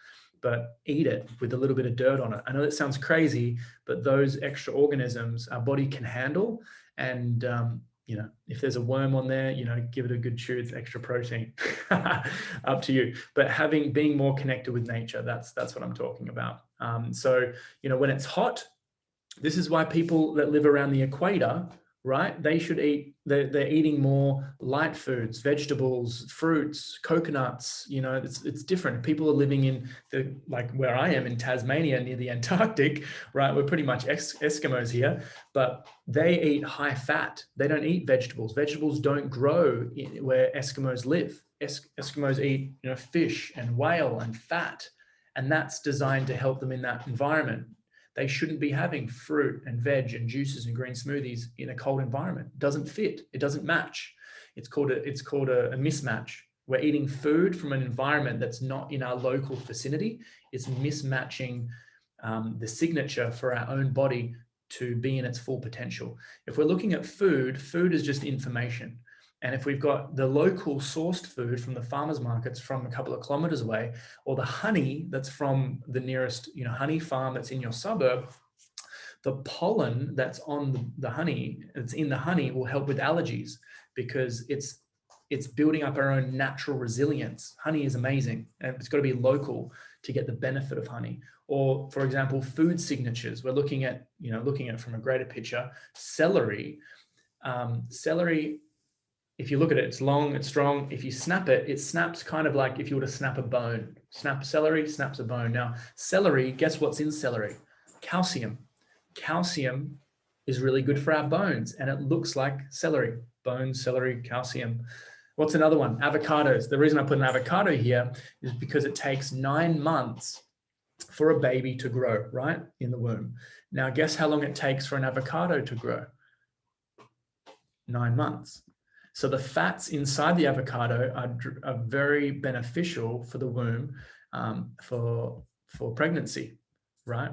but eat it with a little bit of dirt on it. I know that sounds crazy, but those extra organisms our body can handle. And, if there's a worm on there, give it a good chew. It's extra protein. Up to you. But being more connected with nature, that's what I'm talking about. So, when it's hot, this is why people that live around the equator, right, they should eat, they're eating more light foods, vegetables, fruits, coconuts. It's different. People are living in like where I am in Tasmania near the Antarctic, right? We're pretty much Eskimos here, but they eat high fat. They don't eat vegetables. Vegetables don't grow where Eskimos live. Eskimos eat, fish and whale and fat, and that's designed to help them in that environment. They shouldn't be having fruit and veg and juices and green smoothies in a cold environment. It doesn't fit. It doesn't match. It's called a mismatch. We're eating food from an environment that's not in our local vicinity. It's mismatching the signature for our own body to be in its full potential. If we're looking at food is just information. And if we've got the local sourced food from the farmers markets from a couple of kilometers away, or the honey that's from the nearest, honey farm that's in your suburb, the pollen that's on the honey, it's in the honey, will help with allergies, because it's building up our own natural resilience. Honey is amazing, and it's got to be local to get the benefit of honey. Or, for example, food signatures. We're looking at from a greater picture, celery. Celery, if you look at it, it's long, it's strong. If you snap it, it snaps kind of like if you were to snap a bone. Snap celery, snaps a bone. Now, celery, guess what's in celery? Calcium. Calcium is really good for our bones, and it looks like celery. Bones, celery, calcium. What's another one? Avocados. The reason I put an avocado here is because it takes 9 months for a baby to grow, right, in the womb. Now, guess how long it takes for an avocado to grow? 9 months. So the fats inside the avocado are very beneficial for the womb, for pregnancy, right?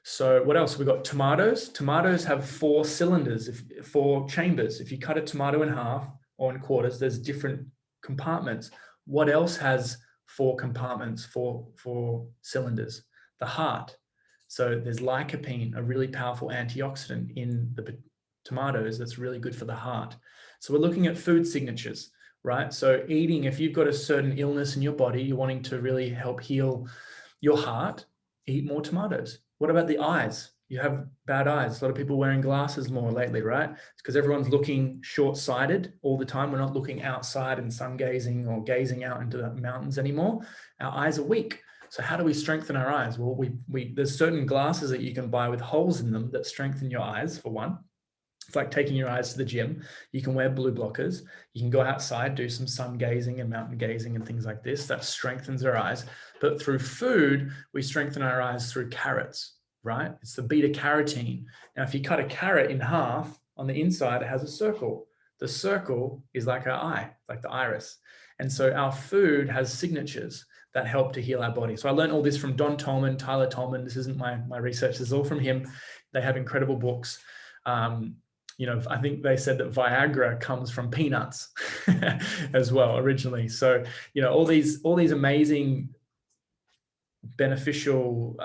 So what else? We've got tomatoes. Tomatoes have 4 cylinders, 4 chambers. If you cut a tomato in half or in quarters, there's different compartments. What else has 4 compartments, four cylinders? The heart. So there's lycopene, a really powerful antioxidant in the tomatoes that's really good for the heart. So we're looking at food signatures, right? So eating, if you've got a certain illness in your body, you're wanting to really help heal your heart, eat more tomatoes. What about the eyes? You have bad eyes. A lot of people wearing glasses more lately, right? It's because everyone's looking short-sighted all the time. We're not looking outside and sun gazing or gazing out into the mountains anymore. Our eyes are weak. So how do we strengthen our eyes? Well, there's certain glasses that you can buy with holes in them that strengthen your eyes, for one. It's like taking your eyes to the gym. You can wear blue blockers. You can go outside, do some sun gazing and mountain gazing and things like this. That strengthens our eyes. But through food, we strengthen our eyes through carrots, right? It's the beta carotene. Now, if you cut a carrot in half, on the inside, it has a circle. The circle is like our eye, like the iris. And so our food has signatures that help to heal our body. So I learned all this from Don Tolman, Tyler Tolman. This isn't my research. This is all from him. They have incredible books. I think they said that Viagra comes from peanuts as well originally. So, all these amazing beneficial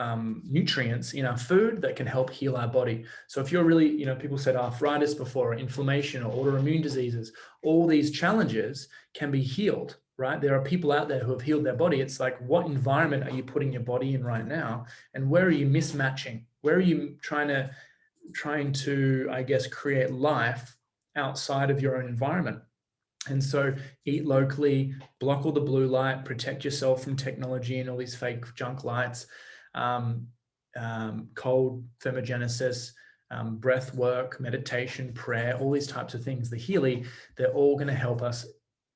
nutrients in our food that can help heal our body. So if you're really, people said arthritis before, or inflammation or autoimmune diseases, all these challenges can be healed, right? There are people out there who have healed their body. It's like, what environment are you putting your body in right now? And where are you mismatching? Where are you trying to, I guess, create life outside of your own environment? And so eat locally, block all the blue light, protect yourself from technology and all these fake junk lights, cold thermogenesis, breath work, meditation, prayer, all these types of things. The Healy, they're all going to help us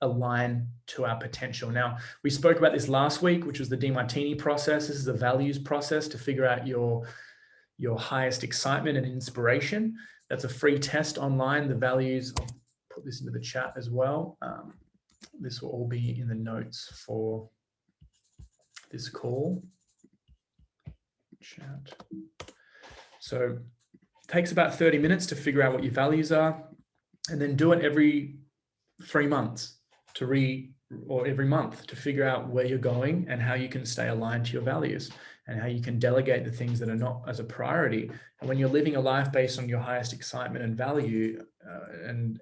align to our potential. Now, we spoke about this last week, which was the Deane process. This is a values process to figure out your highest excitement and inspiration. That's a free test online. The values, I'll put this into the chat as well. This will all be in the notes for this call. Chat. So it takes about 30 minutes to figure out what your values are, and then do it every 3 months or every month to figure out where you're going and how you can stay aligned to your values, and how you can delegate the things that are not as a priority. And when you're living a life based on your highest excitement and value and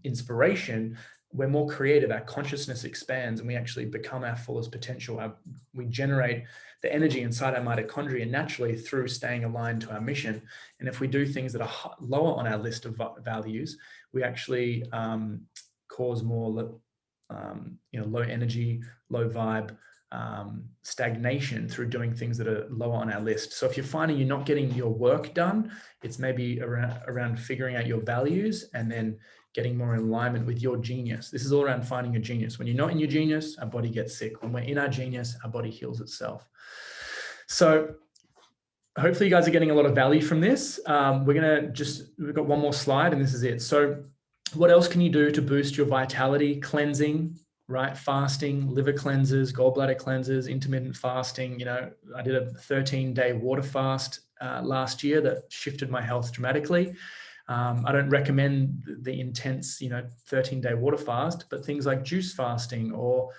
inspiration, we're more creative, our consciousness expands, and we actually become our fullest potential. We generate the energy inside our mitochondria naturally through staying aligned to our mission. And if we do things that are lower on our list of values, we actually cause more low energy, low vibe, stagnation through doing things that are lower on our list. So if you're finding you're not getting your work done, it's maybe around figuring out your values and then getting more in alignment with your genius. This is all around finding your genius. When you're not in your genius, our body gets sick. When we're in our genius, our body heals itself. So hopefully you guys are getting a lot of value from this. We've got one more slide and this is it. So what else can you do to boost your vitality? Cleansing, right? Fasting, liver cleanses, gallbladder cleanses, intermittent fasting. I did a 13-day water fast last year that shifted my health dramatically. I don't recommend the intense, 13-day water fast, but things like juice fasting or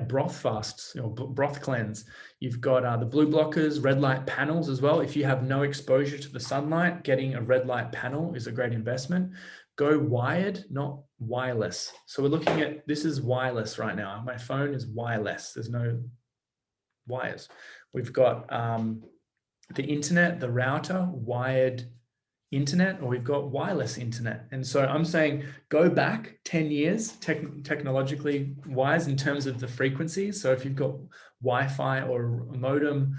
broth fasts, broth cleanse. You've got the blue blockers, red light panels as well. If you have no exposure to the sunlight, getting a red light panel is a great investment. Go wired, not wireless. So we're looking at, this is wireless right now. My phone is wireless. There's no wires. We've got the internet, the router, wired internet, or we've got wireless internet. And so I'm saying go back 10 years technologically wise in terms of the frequencies. So if you've got Wi-Fi or a modem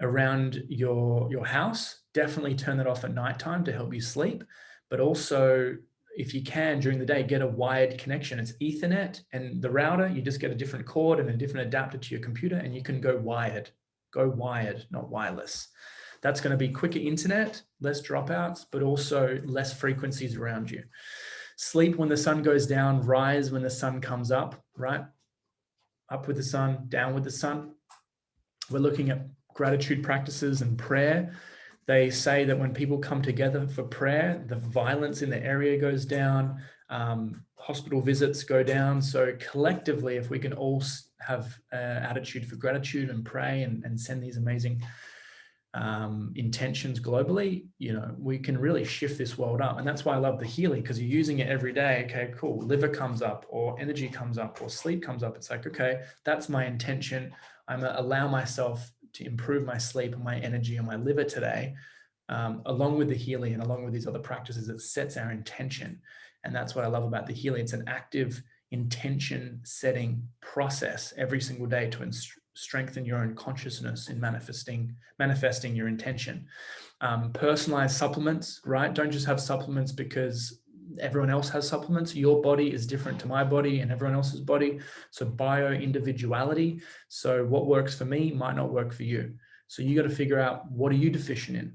around your house, definitely turn that off at nighttime to help you sleep. But also, if you can, during the day, get a wired connection. It's Ethernet, and the router, you just get a different cord and a different adapter to your computer, and you can go wired. Go wired, not wireless. That's going to be quicker internet, less dropouts, but also less frequencies around you. Sleep when the sun goes down, rise when the sun comes up, right? Up with the sun, down with the sun. We're looking at gratitude practices and prayer. They say that when people come together for prayer, the violence in the area goes down. hospital visits go down. So collectively, if we can all have attitude for gratitude and pray and send these amazing intentions globally, we can really shift this world up. And that's why I love the Healy, because you're using it every day. Okay, cool. Liver comes up, or energy comes up, or sleep comes up. It's like, okay, that's my intention. I'm gonna allow myself to improve my sleep and my energy and my liver today. Along with the Healy and along with these other practices, it sets our intention. And that's what I love about the Healy. It's an active intention setting process every single day to strengthen your own consciousness in manifesting your intention. Personalized supplements, right? Don't just have supplements because everyone else has supplements. Your body is different to my body and everyone else's body. So bio individuality. So what works for me might not work for you. So you got to figure out, what are you deficient in?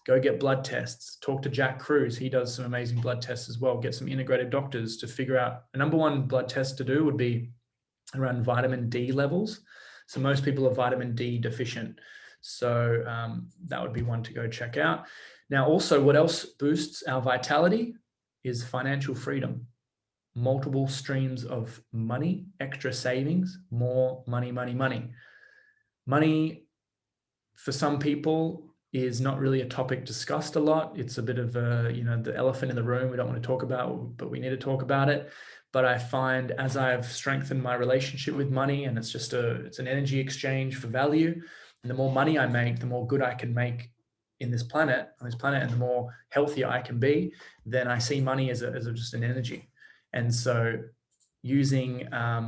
Go get blood tests. Talk to Jack Cruz. He does some amazing blood tests as well. Get some integrated doctors to figure out. A number one blood test to do would be around vitamin D levels. So most people are vitamin D deficient. So that would be one to go check out. Now, also, what else boosts our vitality is financial freedom. Multiple streams of money, extra savings, more money, money, money. Money, for some people, is not really a topic discussed a lot. It's a bit of the elephant in the room we don't want to talk about, but we need to talk about it. But I find, as I've strengthened my relationship with money, and it's an energy exchange for value, and the more money I make, the more good I can make on this planet, and the more healthier I can be, then I see money as just an energy. And so using our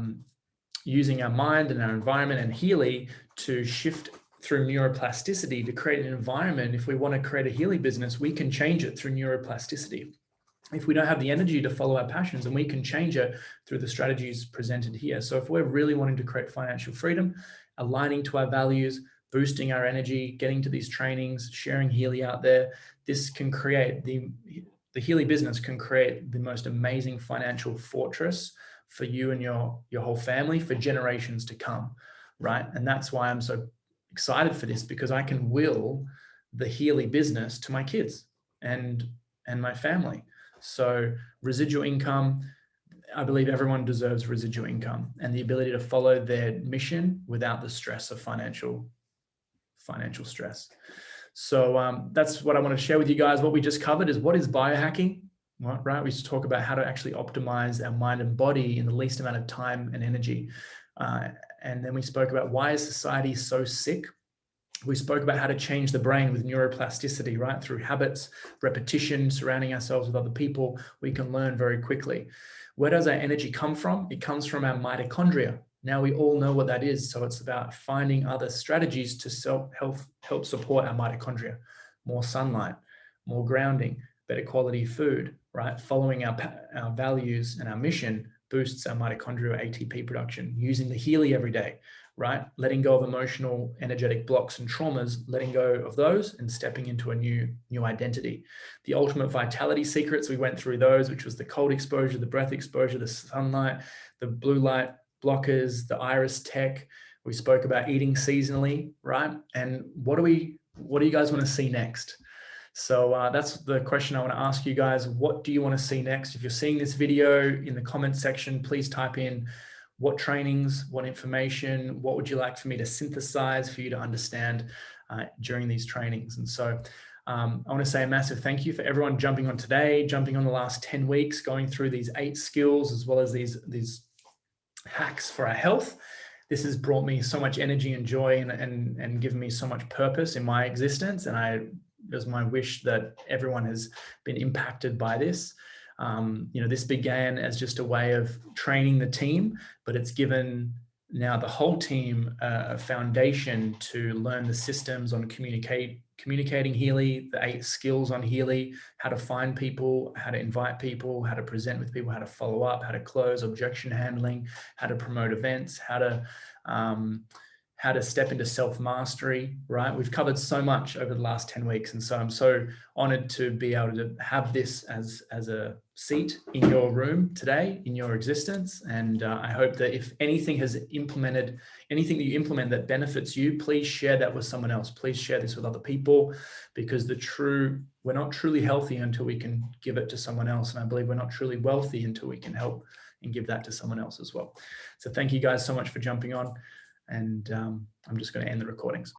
mind and our environment and Healy to shift through neuroplasticity to create an environment. If we want to create a Healy business, we can change it through neuroplasticity. If we don't have the energy to follow our passions, and we can change it through the strategies presented here. So if we're really wanting to create financial freedom, aligning to our values, boosting our energy, getting to these trainings, sharing Healy out there, this can create the Healy business can create the most amazing financial fortress for you and your whole family for generations to come, right? And that's why I'm so excited for this, because I can will the Healy business to my kids and my family. So residual income, I believe everyone deserves residual income and the ability to follow their mission without the stress of financial stress. So that's what I want to share with you guys. What we just covered is, what is biohacking, right? We just talk about how to actually optimize our mind and body in the least amount of time and energy. And then we spoke about, why is society so sick? We spoke about how to change the brain with neuroplasticity, right? Through habits, repetition, surrounding ourselves with other people, we can learn very quickly. Where does our energy come from? It comes from our mitochondria. Now we all know what that is. So it's about finding other strategies to help support our mitochondria. More sunlight, more grounding, better quality food, right? Following our values and our mission boosts our mitochondrial ATP production. Using the Healy every day, right? Letting go of emotional, energetic blocks and traumas, letting go of those and stepping into a new identity. The ultimate vitality secrets, we went through those, which was the cold exposure, the breath exposure, the sunlight, the blue light blockers, the iris tech. We spoke about eating seasonally, right? And what do you guys want to see next? So that's the question I want to ask you guys. What do you want to see next? If you're seeing this video, in the comments section, please type in what trainings, what information, what would you like for me to synthesize for you to understand during these trainings. And so I want to say a massive thank you for everyone jumping on today, jumping on the last 10 weeks, going through these 8 skills, as well as these hacks for our health. This has brought me so much energy and joy and given me so much purpose in my existence. And it was my wish that everyone has been impacted by this. This began as just a way of training the team, but it's given now the whole team a foundation to learn the systems on communicating Healy, the 8 skills on Healy, how to find people, how to invite people, how to present with people, how to follow up, how to close, objection handling, how to promote events, how how to step into self-mastery, right? We've covered so much over the last 10 weeks. And so I'm so honored to be able to have this as a seat in your room today, in your existence. And I hope that if anything that you implement that benefits you, please share that with someone else. Please share this with other people, because we're not truly healthy until we can give it to someone else. And I believe we're not truly wealthy until we can help and give that to someone else as well. So thank you guys so much for jumping on. And I'm just going to end the recordings.